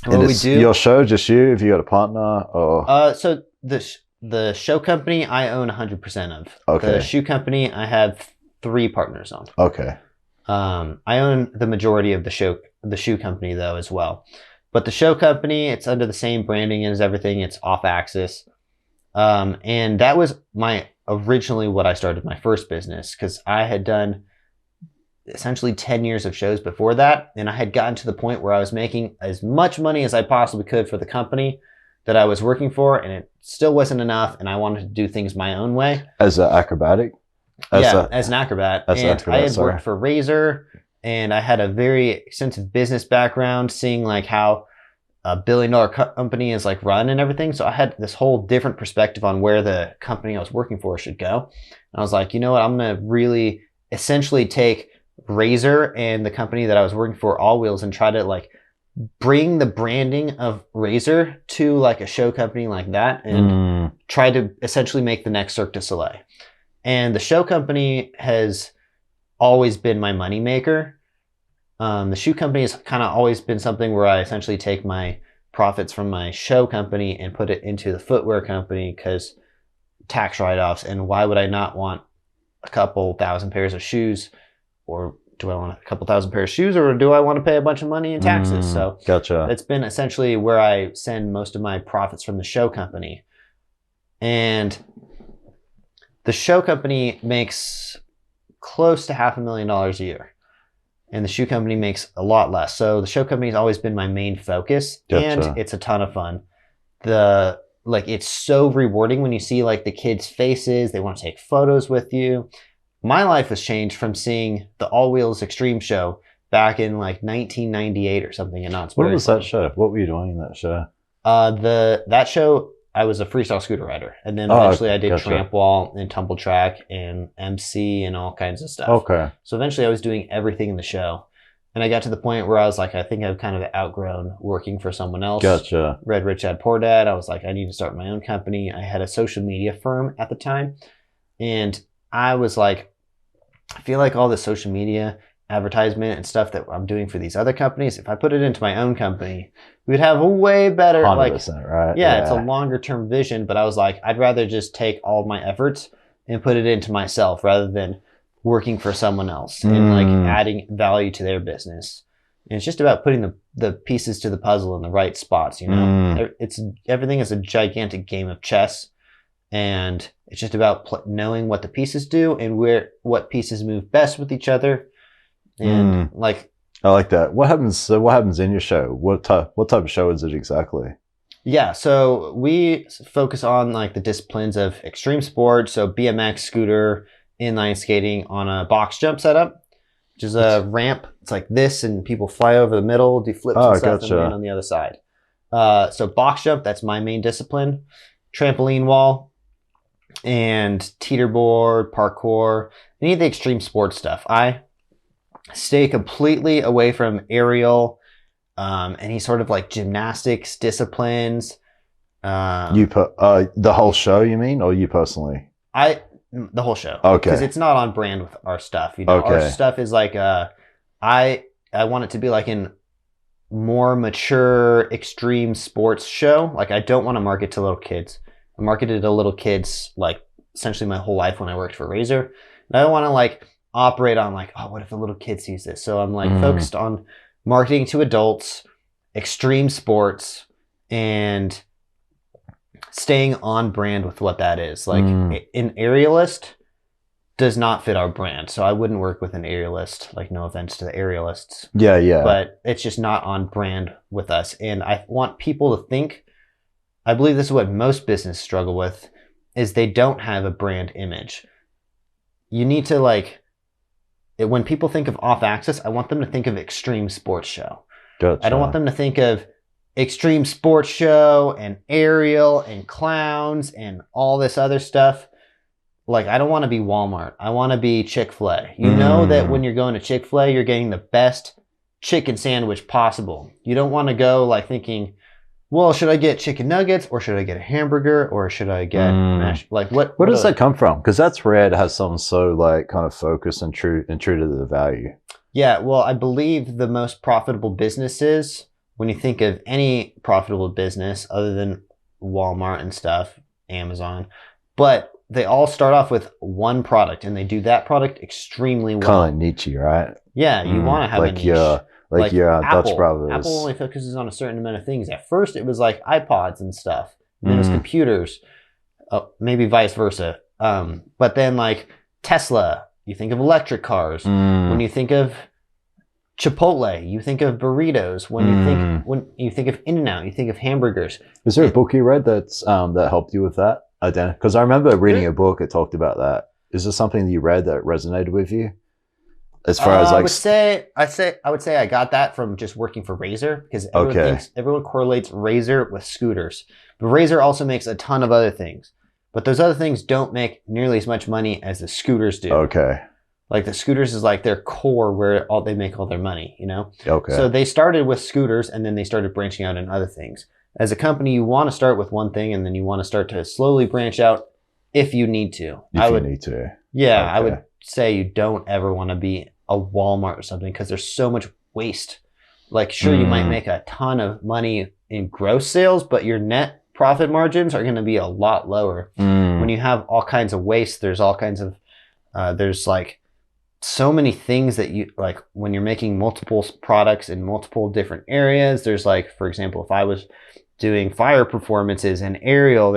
And what we do, your show, just you? Have you got a partner or? So the show company I own 100% of. Okay. The shoe company I have 3 partners on. Okay. I own the majority of the shoe company though as well. But the show company, it's under the same branding as everything. It's Off Axis. And that was originally what I started my first business, because I had done essentially 10 years of shows before that. And I had gotten to the point where I was making as much money as I possibly could for the company that I was working for. And it still wasn't enough. And I wanted to do things my own way. As an acrobatic? As an acrobat. I had worked for Razor, and I had a very extensive business background, seeing like how a $1 billion company is like run and everything. So I had this whole different perspective on where the company I was working for should go. And I was like, you know what? I'm going to really essentially take Razor and the company that I was working for, All Wheels, and try to like bring the branding of Razor to like a show company like that, and try to essentially make the next Cirque du Soleil. And the show company has always been my money maker. The shoe company has kind of always been something where I essentially take my profits from my show company and put it into the footwear company, because tax write-offs, and why would I not want a couple thousand pairs of shoes? Or do I want a couple thousand pairs of shoes, or do I want to pay a bunch of money in taxes? So gotcha. It's been essentially where I send most of my profits from the show company. And the show company makes close to $500,000 a year. and the shoe company makes a lot less. So the show company has always been my main focus, and it's a ton of fun. It's so rewarding when you see like the kids' faces. They want to take photos with you. My life has changed from seeing the All Wheels Extreme show back in like 1998 or something. And what was that show? What were you doing in that show? That show, I was a freestyle scooter rider, and then eventually I did tramp wall and tumble track and MC and all kinds of stuff. Okay. So eventually I was doing everything in the show. And I got to the point where I was like, I think I've kind of outgrown working for someone else. Gotcha. Red Rich Dad Poor Dad. I was like, I need to start my own company. I had a social media firm at the time. And I was like, I feel like all the social media advertisement and stuff that I'm doing for these other companies, if I put it into my own company, we'd have a way better, 100%, right? Yeah, it's a longer term vision. But I was like, I'd rather just take all my efforts and put it into myself rather than working for someone else and like adding value to their business. And it's just about putting the pieces to the puzzle in the right spots, you know. Everything is a gigantic game of chess, and it's just about knowing what the pieces do and what pieces move best with each other. And I like that. What happens in your show? What type of show is it exactly? Yeah, so we focus on like the disciplines of extreme sports, so BMX, scooter, inline skating on a box jump setup, which is a ramp. It's like this, and people fly over the middle, do flips and stuff, and land on the other side. So box jump, that's my main discipline. Trampoline wall and teeterboard, parkour, any of the extreme sports stuff. I stay completely away from aerial, any sort of like gymnastics disciplines. The whole show, you mean, or you personally? The whole show. Okay. Because it's not on brand with our stuff. You know, our stuff is like I want it to be like a more mature extreme sports show. Like I don't want to market to little kids. I marketed to little kids like essentially my whole life when I worked for Razor. And I don't want to like operate on like, oh, what if a little kid sees this? So I'm like focused on marketing to adults, extreme sports, and staying on brand with what that is. Like an aerialist does not fit our brand. So I wouldn't work with an aerialist, like no offense to the aerialists. Yeah. But it's just not on brand with us. And I want people to think, I believe this is what most businesses struggle with, is they don't have a brand image. You need to when people think of Off Axis, I want them to think of extreme sports show. Gotcha. I don't want them to think of extreme sports show and aerial and clowns and all this other stuff. Like, I don't want to be Walmart. I want to be Chick-fil-A. You know that when you're going to Chick-fil-A, you're getting the best chicken sandwich possible. You don't want to go like thinking, well, should I get chicken nuggets or should I get a hamburger or should I get mashed? Like what does that come from? Because that's rare to have someone so like kind of focused and true to the value. Yeah, well, I believe the most profitable businesses, when you think of any profitable business other than Walmart and stuff, Amazon, but they all start off with one product and they do that product extremely well. Kind of niche, right? Yeah, you want to have a niche. Like Apple. Dutch Brothers. Apple only focuses on a certain amount of things. At first, it was like iPods and stuff. Then it was computers. Maybe vice versa. But then like Tesla, you think of electric cars. When you think of Chipotle, you think of burritos. When you think of In-N-Out, you think of hamburgers. Is there a book you read that helped you with that? Because I remember reading a book that talked about that. Is there something that you read that resonated with you? As far as like, I would say I got that from just working for Razor, because everyone correlates Razor with scooters, but Razor also makes a ton of other things. But those other things don't make nearly as much money as the scooters do. Okay. Like the scooters is like their core where they make all their money, you know? Okay. So they started with scooters and then they started branching out in other things. As a company, you want to start with one thing and then you want to start to slowly branch out if you need to. Yeah, okay. I would say you don't ever want to be a Walmart or something because there's so much waste. Like, sure, you might make a ton of money in gross sales, but your net profit margins are going to be a lot lower. When you have all kinds of waste, there's all kinds of, there's like so many things that you, like when you're making multiple products in multiple different areas, there's like, for example, if I was doing fire performances and aerial,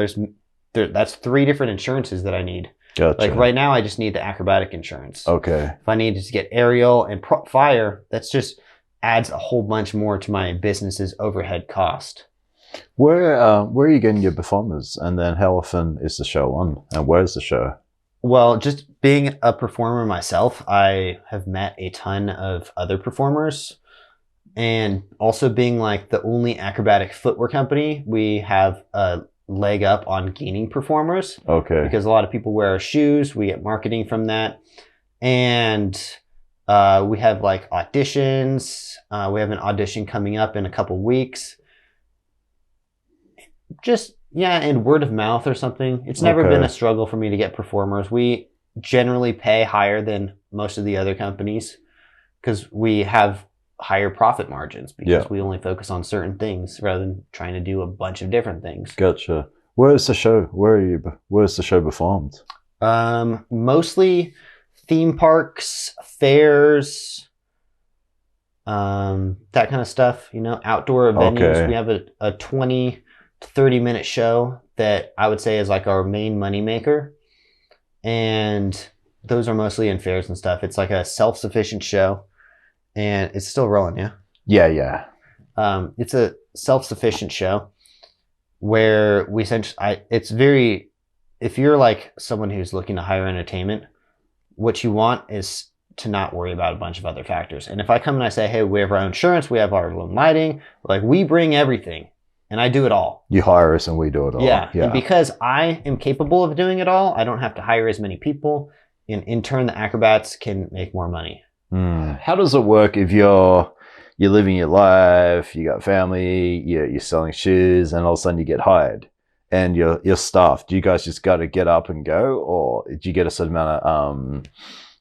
that's 3 different insurances that I need. Gotcha. Like right now, I just need the acrobatic insurance. Okay. If I need to get aerial and fire, that's just adds a whole bunch more to my business's overhead cost. Where are you getting your performers? And then how often is the show on? And where's the show? Well, just being a performer myself, I have met a ton of other performers. And also being like the only acrobatic footwear company, we have a leg up on gaining performers. Okay. Because a lot of people wear our shoes. We get marketing from that. And we have like auditions. We have an audition coming up in a couple weeks. Just, yeah, and word of mouth or something. It's never been a struggle for me to get performers. We generally pay higher than most of the other companies because we have higher profit margins because we only focus on certain things rather than trying to do a bunch of different things. Gotcha. Where's the show? Where's the show performed? Mostly theme parks, fairs, that kind of stuff, outdoor venues. Okay. We have a 20 to 30 minute show that I would say is like our main moneymaker. And those are mostly in fairs and stuff. It's like a self-sufficient show. And it's still rolling, yeah? Yeah. It's a self-sufficient show where we essentially, if you're like someone who's looking to hire entertainment, what you want is to not worry about a bunch of other factors. And if I come and I say, hey, we have our own insurance, we have our own lighting, like we bring everything and I do it all. You hire us and we do it all. Yeah. And because I am capable of doing it all, I don't have to hire as many people. And in turn, the acrobats can make more money. How does it work if you're living your life, you got family, you're selling shoes, and all of a sudden you get hired and you're staffed? Do you guys just got to get up and go, or do you get a certain amount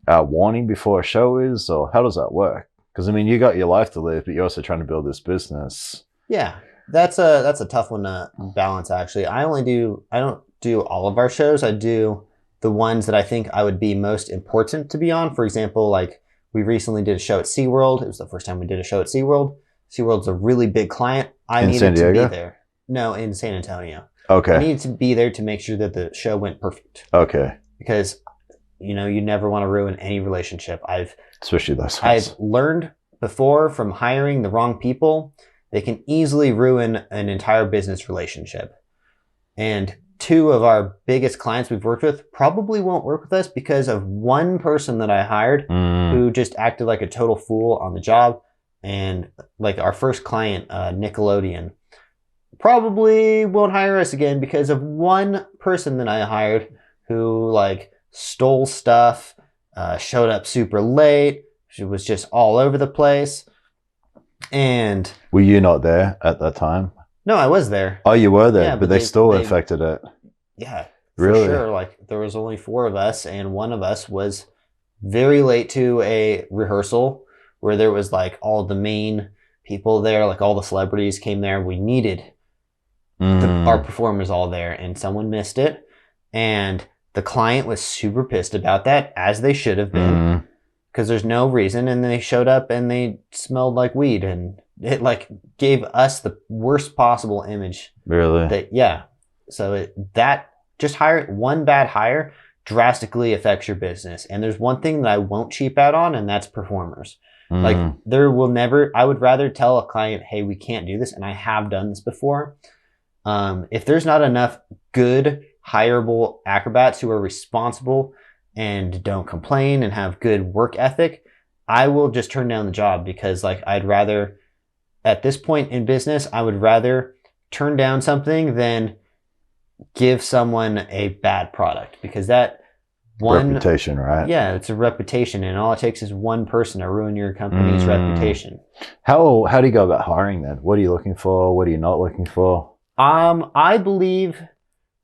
of warning before a show is, or how does that work? Because I mean, you got your life to live, but you're also trying to build this business. Yeah, that's a tough one to balance. Actually, I don't do all of our shows. I do the ones that I think I would be most important to be on. For example, like. We recently did a show at SeaWorld. It was the first time we did a show at SeaWorld. SeaWorld's a really big client. I needed to be there. No, in San Antonio. Okay. I needed to be there to make sure that the show went perfect. Okay. Because, you never want to ruin any relationship. Especially those ones. I've learned before from hiring the wrong people, they can easily ruin an entire business relationship. And 2 of our biggest clients we've worked with probably won't work with us because of one person that I hired who just acted like a total fool on the job. And like our first client, Nickelodeon, probably won't hire us again because of one person that I hired who like stole stuff, showed up super late. She was just all over the place. And were you not there at that time? No, I was there. Oh, you were there, but they still infected it. Yeah, really? For sure. Like there was only 4 of us, and one of us was very late to a rehearsal where there was like all the main people there, like all the celebrities came there. We needed our performers all there, and someone missed it. And the client was super pissed about that, as they should have been, because there's no reason. And they showed up and they smelled like weed, and it like gave us the worst possible image. Really? So that just one bad hire drastically affects your business. And there's one thing that I won't cheap out on, and that's performers. Like I would rather tell a client, hey, we can't do this. And I have done this before. If there's not enough good hireable acrobats who are responsible and don't complain and have good work ethic, I will just turn down the job because like I'd rather, at this point in business, I would rather turn down something than give someone a bad product, because that reputation, right? Yeah, it's a reputation, and all it takes is one person to ruin your company's reputation. How do you go about hiring then? What are you looking for? What are you not looking for? I believe,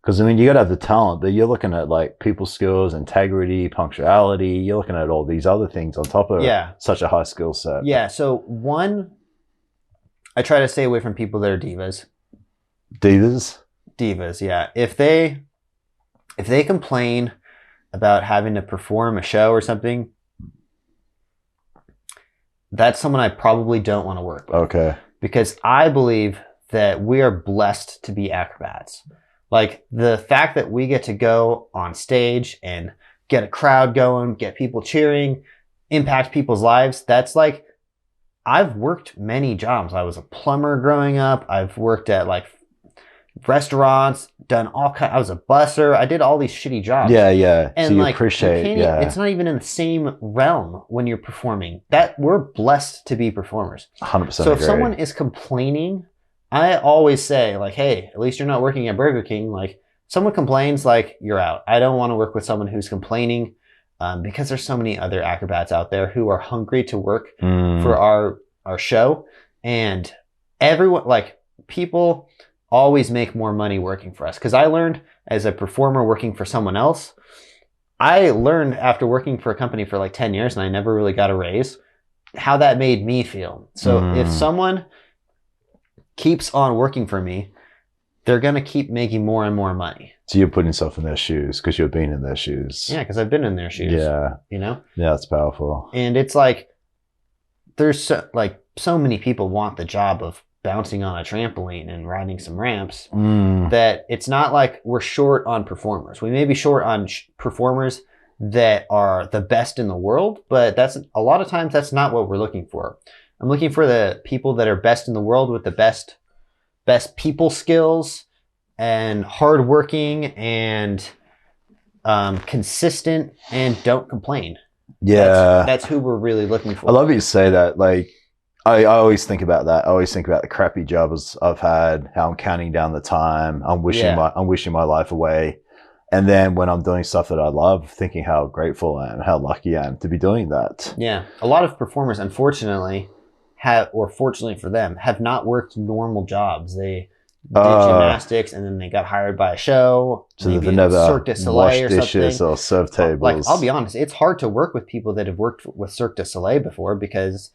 because I mean, you got to have the talent, but you're looking at like people skills, integrity, punctuality. You're looking at all these other things on top of such a high skill set. Yeah. So one, I try to stay away from people that are divas. Divas, yeah. If they complain about having to perform a show or something, that's someone I probably don't want to work with. Okay. Because I believe that we are blessed to be acrobats. Like the fact that we get to go on stage and get a crowd going, get people cheering, impact people's lives. That's like, I've worked many jobs. I was a plumber growing up. I've worked at like restaurants, done all kind. I was a busser. I did all these shitty jobs. Yeah. And so you like, appreciate, it's not even in the same realm when you're performing. That we're blessed to be performers. 100% So if agree. someone is complaining, I always say like, hey, at least you're not working at Burger King. Like someone complains, like you're out. I don't want to work with someone who's complaining because there's so many other acrobats out there who are hungry to work for our show. And everyone, like people always make more money working for us. Because I learned as a performer working for someone else, I learned after working for a company for like 10 years and I never really got a raise, how that made me feel. So if someone keeps on working for me, they're going to keep making more and more money. So you're putting yourself in their shoes because you've been in their shoes. Yeah, because I've been in their shoes. Yeah. You know? Yeah, that's powerful. And it's like, there's so many people want the job of bouncing on a trampoline and riding some ramps that it's not like we're short on performers. We may be short on performers that are the best in the world, but that's a lot of times that's not what we're looking for. I'm looking for the people that are best in the world with the best people skills and hardworking and consistent and don't complain. Yeah. That's who we're really looking for. I love you say that. Like, I always think about that. I always think about the crappy jobs I've had, how I'm counting down the time. I'm wishing my life away. And then when I'm doing stuff that I love, thinking how grateful I am, how lucky I am to be doing that. Yeah. A lot of performers, unfortunately, fortunately for them, have not worked normal jobs. They did gymnastics and then they got hired by a show. So they've never Cirque du Soleil washed dishes or served tables. Like, I'll be honest, it's hard to work with people that have worked with Cirque du Soleil before because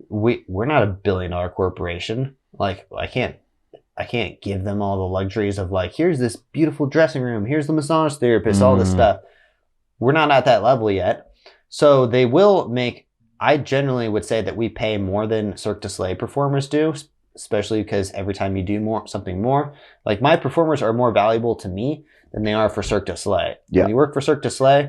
we're not a $1 billion corporation. Like, I can't give them all the luxuries of like, here's this beautiful dressing room, here's the massage therapist, all this stuff. We're not at that level yet. So they will make, I generally would say that we pay more than Cirque du Soleil performers do, especially because every time you do something more, like my performers are more valuable to me than they are for Cirque du Soleil. Yeah. When you work for Cirque du Soleil,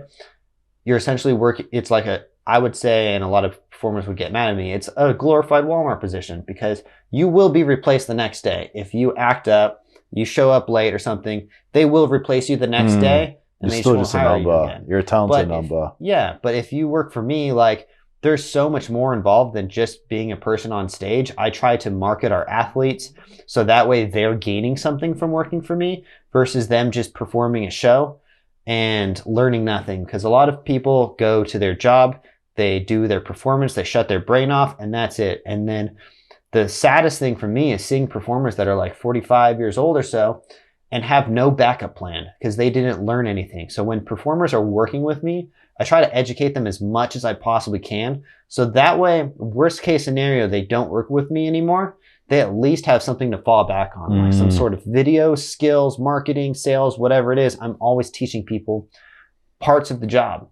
you're essentially working, it's like I would say, and a lot of performers would get mad at me, it's a glorified Walmart position because you will be replaced the next day. If you act up, you show up late or something, they will replace you the next day. And you're still just a number. You're a talented number. But if you work for me, like, there's so much more involved than just being a person on stage. I try to market our athletes so that way they're gaining something from working for me versus them just performing a show and learning nothing. Because a lot of people go to their job, they do their performance, they shut their brain off, and that's it. And then the saddest thing for me is seeing performers that are like 45 years old or so and have no backup plan because they didn't learn anything. So when performers are working with me, I try to educate them as much as I possibly can. So that way, worst case scenario, they don't work with me anymore. They at least have something to fall back on, like some sort of video, skills, marketing, sales, whatever it is. I'm always teaching people parts of the job.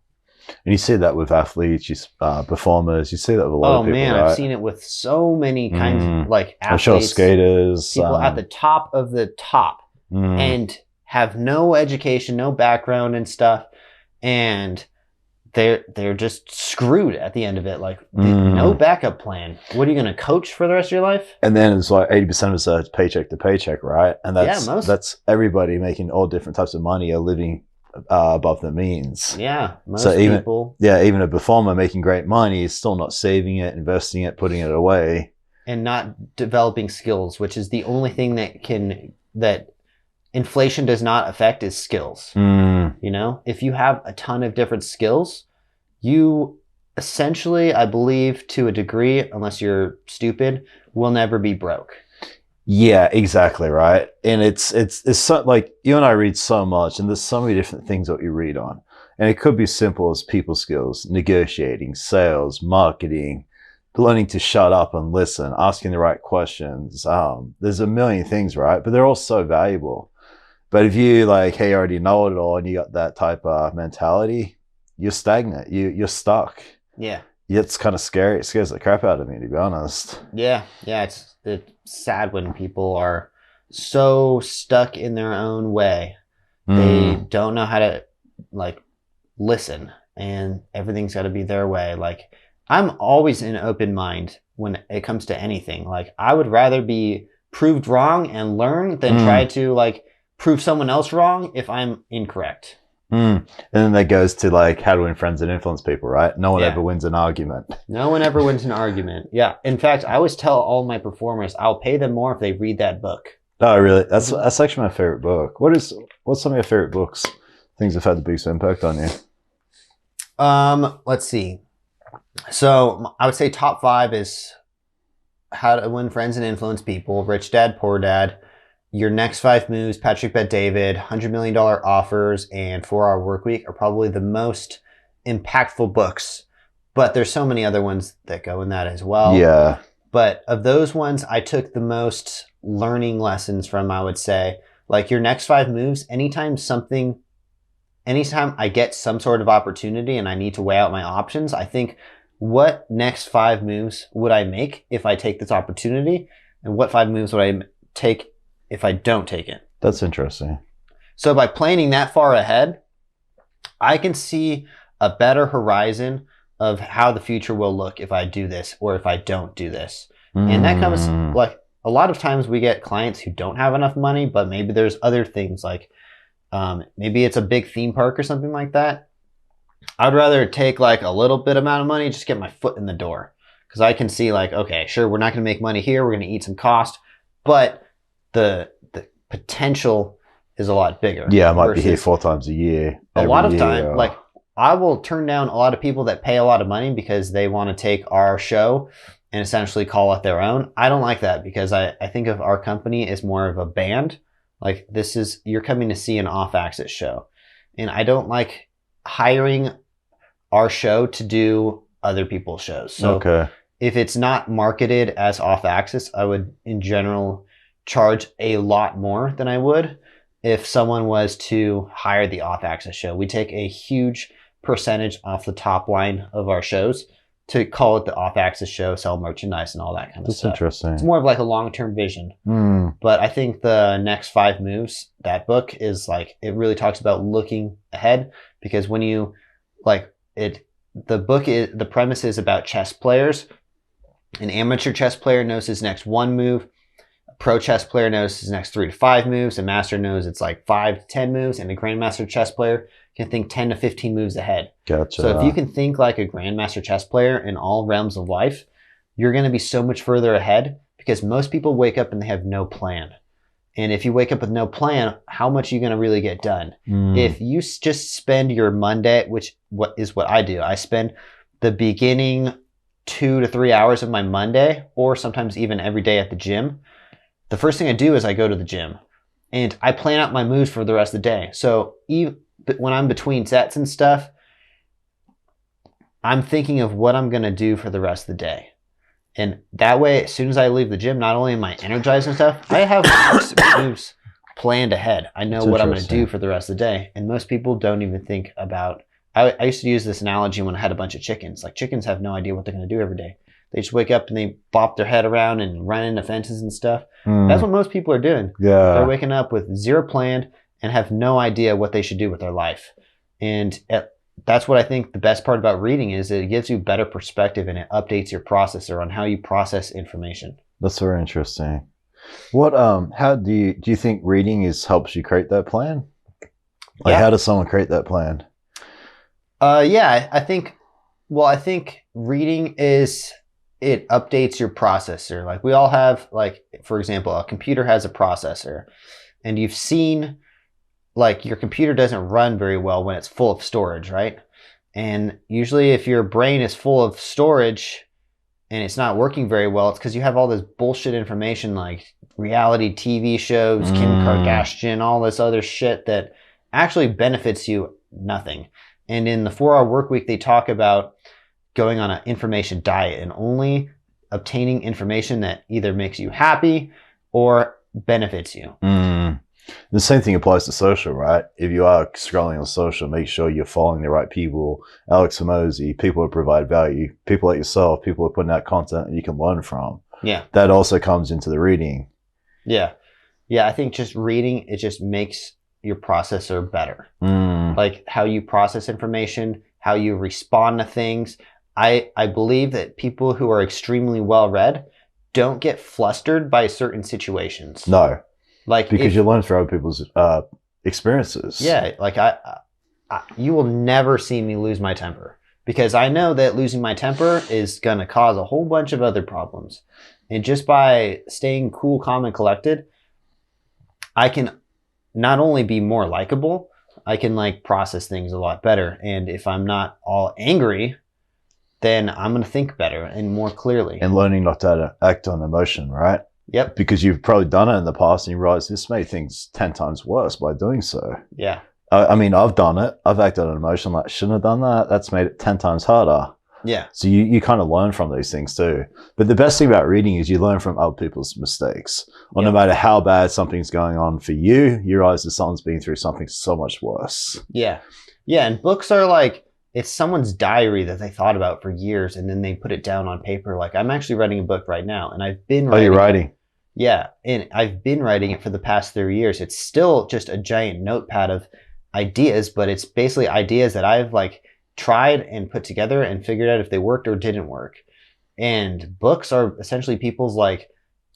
And you see that with athletes, performers. You see that with a lot of people. Oh man, right? I've seen it with so many kinds of like athletes, I'm sure skaters, people at the top of the top, and have no education, no background and stuff, and they're just screwed at the end of it. Like no backup plan. What are you going to coach for the rest of your life? And then it's like 80% of it's paycheck to paycheck, right? And that's everybody making all different types of money or living above their means. Yeah, most people. Yeah, even a performer making great money is still not saving it, investing it, putting it away, and not developing skills, which is the only thing that inflation does not affect is skills. You know, if you have a ton of different skills, you essentially, I believe, to a degree, unless you're stupid, will never be broke. Yeah, exactly, right. And it's so, like, you and I read so much, and there's so many different things that we read on. And it could be simple as people skills, negotiating, sales, marketing, learning to shut up and listen, asking the right questions. There's a million things, right? But they're all so valuable. But if you like, hey, I already know it all, and you got that type of mentality, you're stagnant. You're stuck. Yeah. It's kind of scary. It scares the crap out of me, to be honest. Yeah. It's sad when people are so stuck in their own way. They don't know how to like listen, and everything's got to be their way. Like, I'm always in open mind when it comes to anything. Like, I would rather be proved wrong and learn than try to like prove someone else wrong if I'm incorrect. And then that goes to like how to win friends and influence people, right? No one Yeah. ever wins an argument. No one ever wins an argument. Yeah. In fact, I always tell all my performers I'll pay them more if they read that book. Oh, really? That's actually my favorite book. What's some of your favorite books? Things that have had the biggest impact on you? Let's see. So I would say top 5 is How to Win Friends and Influence People, Rich Dad, Poor Dad, Your Next 5 Moves, Patrick Bet-David, $100 Million Offers, and 4-Hour Workweek are probably the most impactful books. But there's so many other ones that go in that as well. Yeah. But of those ones, I took the most learning lessons from, I would say. Like Your Next 5 Moves, anytime I get some sort of opportunity and I need to weigh out my options, I think, what next 5 moves would I make if I take this opportunity? And what 5 moves would I take if I don't take it? That's interesting. So by planning that far ahead, I can see a better horizon of how the future will look if I do this or if I don't do this. And that comes like a lot of times we get clients who don't have enough money, but maybe there's other things like maybe it's a big theme park or something like that. I'd rather take like a little bit amount of money, just get my foot in the door. Because I can see like, okay, sure, we're not going to make money here. We're going to eat some cost. But the potential is a lot bigger. Yeah, I might be here 4 times a year. A lot of time, like I will turn down a lot of people that pay a lot of money because they want to take our show and essentially call it their own. I don't like that because I think of our company as more of a band. Like you're coming to see an off-axis show. And I don't like hiring our show to do other people's shows. So if it's not marketed as off-axis, I would in general charge a lot more than I would if someone was to hire the off-axis show. We take a huge percentage off the top line of our shows to call it the off-axis show, sell merchandise and all that kind of stuff. That's interesting. It's more of like a long-term vision. But I think the Next 5 Moves, that book is like, it really talks about looking ahead, because when you like it, the premise is about chess players. An amateur chess player knows his next 1 move. A pro chess player knows his next 3 to 5 moves. A master knows it's like 5 to 10 moves, and a grandmaster chess player can think 10 to 15 moves ahead. Gotcha. So if you can think like a grandmaster chess player in all realms of life, you're going to be so much further ahead, because most people wake up and they have no plan. And if you wake up with no plan, how much are you going to really get done? If you just spend your Monday, which what I do, I spend the beginning 2 to 3 hours of my Monday, or sometimes even every day at the gym. The first thing I do is I go to the gym and I plan out my moves for the rest of the day. So when I'm between sets and stuff, I'm thinking of what I'm going to do for the rest of the day. And that way, as soon as I leave the gym, not only am I energized and stuff, I have moves planned ahead. I know what I'm going to do for the rest of the day. And most people don't even think about... I used to use this analogy when I had a bunch of chickens. Like, chickens have no idea what they're going to do every day. They just wake up and they bop their head around and run into fences and stuff. That's what most people are doing. Yeah. They're waking up with zero plan and have no idea what they should do with their life. And that's what I think the best part about reading is it gives you better perspective, and it updates your processor on how you process information. That's very interesting. What how do you think reading helps you create that plan? Like, how does someone create that plan? I think reading it updates your processor. Like, we all have, like, for example, a computer has a processor, and you've seen, like, your computer doesn't run very well when it's full of storage, right? And usually if your brain is full of storage and it's not working very well, it's because you have all this bullshit information like reality TV shows, Kim Kardashian, all this other shit that actually benefits you nothing. And in the 4-Hour Workweek, they talk about going on an information diet and only obtaining information that either makes you happy or benefits you. The same thing applies to social, right? If you are scrolling on social, make sure you're following the right people. Alex Hormozy, people who provide value, people like yourself, people who are putting out content that you can learn from. Yeah. That also comes into the reading. Yeah. Yeah, I think just reading, it just makes your processor better. Mm. Like how you process information, how you respond to things. I believe that people who are extremely well read don't get flustered by certain situations. No, like because you learn through other people's experiences. Yeah, like you will never see me lose my temper, because I know that losing my temper is going to cause a whole bunch of other problems. And just by staying cool, calm, and collected, I can not only be more likable, I can like process things a lot better. And if I'm not all angry, then I'm going to think better and more clearly. And learning not to act on emotion, right? Yep. Because you've probably done it in the past and you realize this made things 10 times worse by doing so. Yeah. I mean, I've done it. I've acted on emotion like, shouldn't have done that. That's made it 10 times harder. Yeah. So you kind of learn from these things too. But the best thing about reading is you learn from other people's mistakes. Or no matter how bad something's going on for you, you realize that someone's been through something so much worse. Yeah. Yeah. And books are like, it's someone's diary that they thought about for years and then they put it down on paper. Like I'm actually writing a book right now and I've been writing. Oh, you're writing? Yeah. And I've been writing it for the past 3 years. It's still just a giant notepad of ideas, but it's basically ideas that I've like tried and put together and figured out if they worked or didn't work. And books are essentially people's like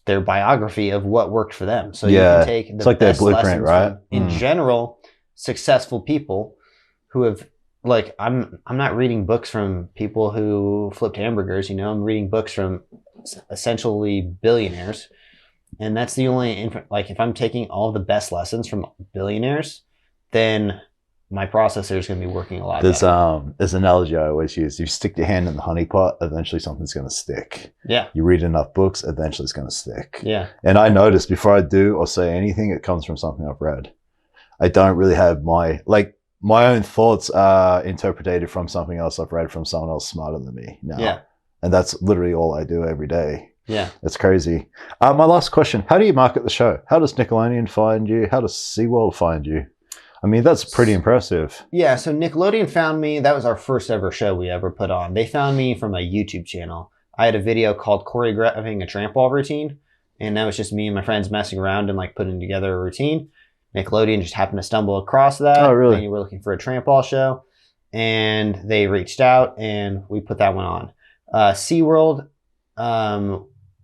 their biography of what worked for them. So you can take the it's like their blueprint, right? In general, successful people who have like I'm not reading books from people who flipped hamburgers, you know, I'm reading books from essentially billionaires. And that's the only like if I'm taking all the best lessons from billionaires, then my processor is going to be working a lot better. There's an analogy I always use. You stick your hand in the honey pot, eventually something's going to stick. Yeah. You read enough books, eventually it's going to stick. Yeah. And I notice before I do or say anything, it comes from something I've read. I don't really have my own thoughts are interpreted from something else I've read from someone else smarter than me now. Yeah. And that's literally all I do every day. Yeah. It's crazy. My last question, how do you market the show? How does Nickelodeon find you? How does SeaWorld find you? I mean, that's pretty impressive. Yeah, so Nickelodeon found me. That was our first ever show we ever put on. They found me from a YouTube channel. I had a video called Choreographing a Tramp Wall Routine, and that was just me and my friends messing around and like putting together a routine. Nickelodeon just happened to stumble across that. Oh, really? They were looking for a tramp wall show, and they reached out, and we put that one on. SeaWorld,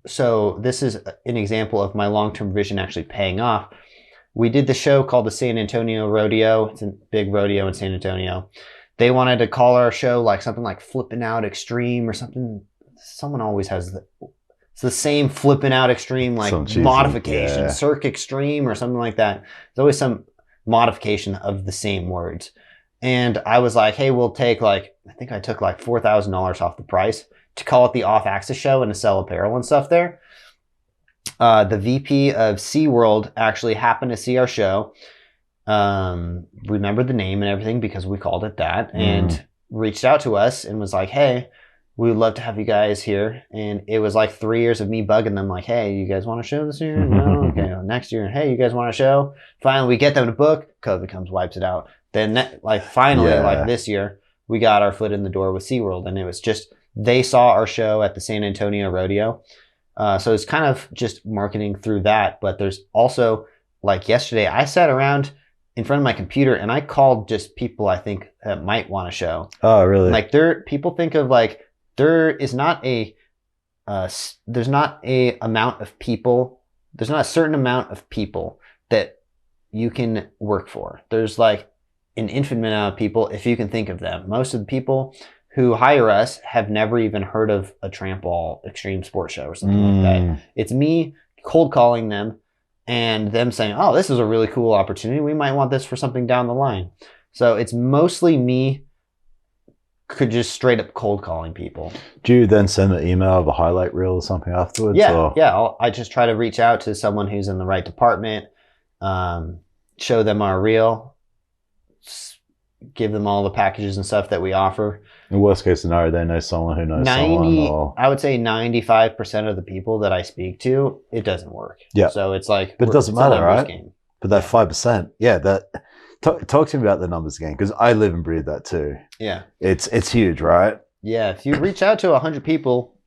so this is an example of my long-term vision actually paying off. We did the show called the San Antonio Rodeo. It's a big rodeo in San Antonio. They wanted to call our show like something like Flippin' Out Extreme or something. Someone always has it's the same Flippin' Out Extreme, like modification, Cirque Extreme or something like that. There's always some modification of the same words. And I was like, hey, we'll take I think I took like $4,000 off the price to call it the Off Axis Show and to sell apparel and stuff there. The VP of SeaWorld actually happened to see our show, remembered the name and everything because we called it that, and reached out to us and was like, hey, we would love to have you guys here. And it was like 3 years of me bugging them like, hey, you guys want a show this year? No? Okay, next year. Hey, you guys want a show? Finally, we get them to book. COVID comes, wipes it out. Then finally, this year, we got our foot in the door with SeaWorld. And it was just, they saw our show at the San Antonio Rodeo. So it's kind of just marketing through that. But there's also, like yesterday, I sat around in front of my computer and I called just people I think that might want a show. Oh, really? Like people think of like, there's not a amount of people. There's not a certain amount of people that you can work for. There's like an infinite amount of people if you can think of them. Most of the people who hire us have never even heard of a tramp wall extreme sports show or something like that. It's me cold calling them and them saying, oh, this is a really cool opportunity. We might want this for something down the line. So it's mostly me could just straight up cold calling people. Do you then send an email of a highlight reel or something afterwards? Yeah. I just try to reach out to someone who's in the right department, show them our reel, give them all the packages and stuff that we offer. In worst case scenario, they know someone who knows someone. I would say 95% of the people that I speak to, it doesn't work. Yeah. So it's like, but it doesn't matter, right? Game. But that 5%, talk to me about the numbers again, because I live and breathe that too. Yeah. It's huge, right? Yeah. If you reach out to 100 people,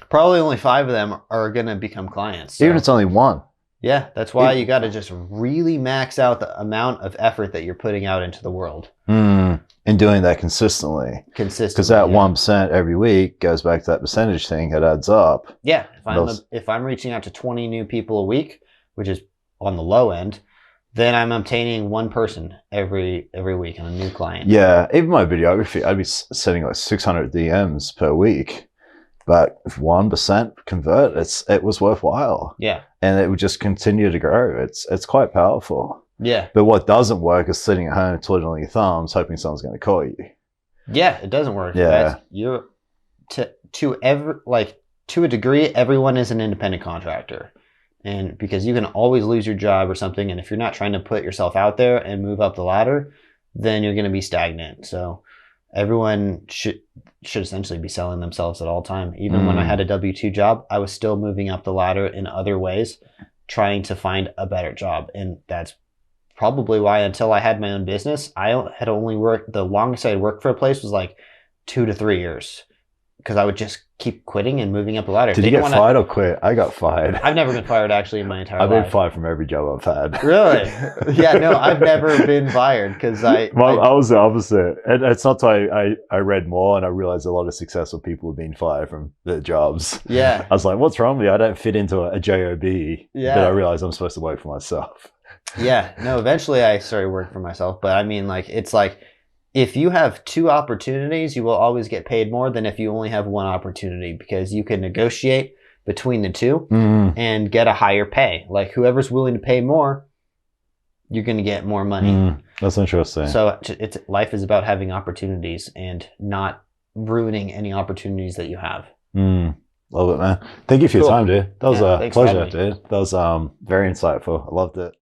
probably only 5 of them are going to become clients. So. Even if it's only one. Yeah, that's why you got to just really max out the amount of effort that you're putting out into the world. And doing that consistently. Because that 1% every week goes back to that percentage thing. It adds up. Yeah. If I'm reaching out to 20 new people a week, which is on the low end, then I'm obtaining one person every week on a new client. Yeah. Even my videography, I'd be sending like 600 DMs per week. But if 1% convert, it was worthwhile. Yeah. And it would just continue to grow. It's quite powerful. Yeah. But what doesn't work is sitting at home twiddling your thumbs, hoping someone's going to call you. Yeah, it doesn't work. Yeah. To a degree, everyone is an independent contractor. And because you can always lose your job or something, and if you're not trying to put yourself out there and move up the ladder, then you're going to be stagnant. So everyone should essentially be selling themselves at all time. Even when I had a W-2 job, I was still moving up the ladder in other ways, trying to find a better job. And that's probably why until I had my own business, I had only worked, the longest I had worked for a place was like 2 to 3 years. Because I would just keep quitting and moving up the ladder. Did you get fired or quit? I got fired. I've never been fired actually in my entire life. I've been fired from every job I've had. Really? Yeah, no, I've never been fired because I was the opposite. And it's not till I read more and I realized a lot of successful people have been fired from their jobs. Yeah. I was like, what's wrong with me? I don't fit into a job. Yeah. But I realized I'm supposed to work for myself. Yeah. No, eventually I started working for myself. But I mean, like, it's like, if you have 2 opportunities, you will always get paid more than if you only have 1 opportunity, because you can negotiate between the 2 and get a higher pay. Like whoever's willing to pay more, you're going to get more money. That's interesting. So life is about having opportunities and not ruining any opportunities that you have. Love it, man. Thank you for your time, dude. That was a Thanks pleasure, dude. That was very insightful. I loved it.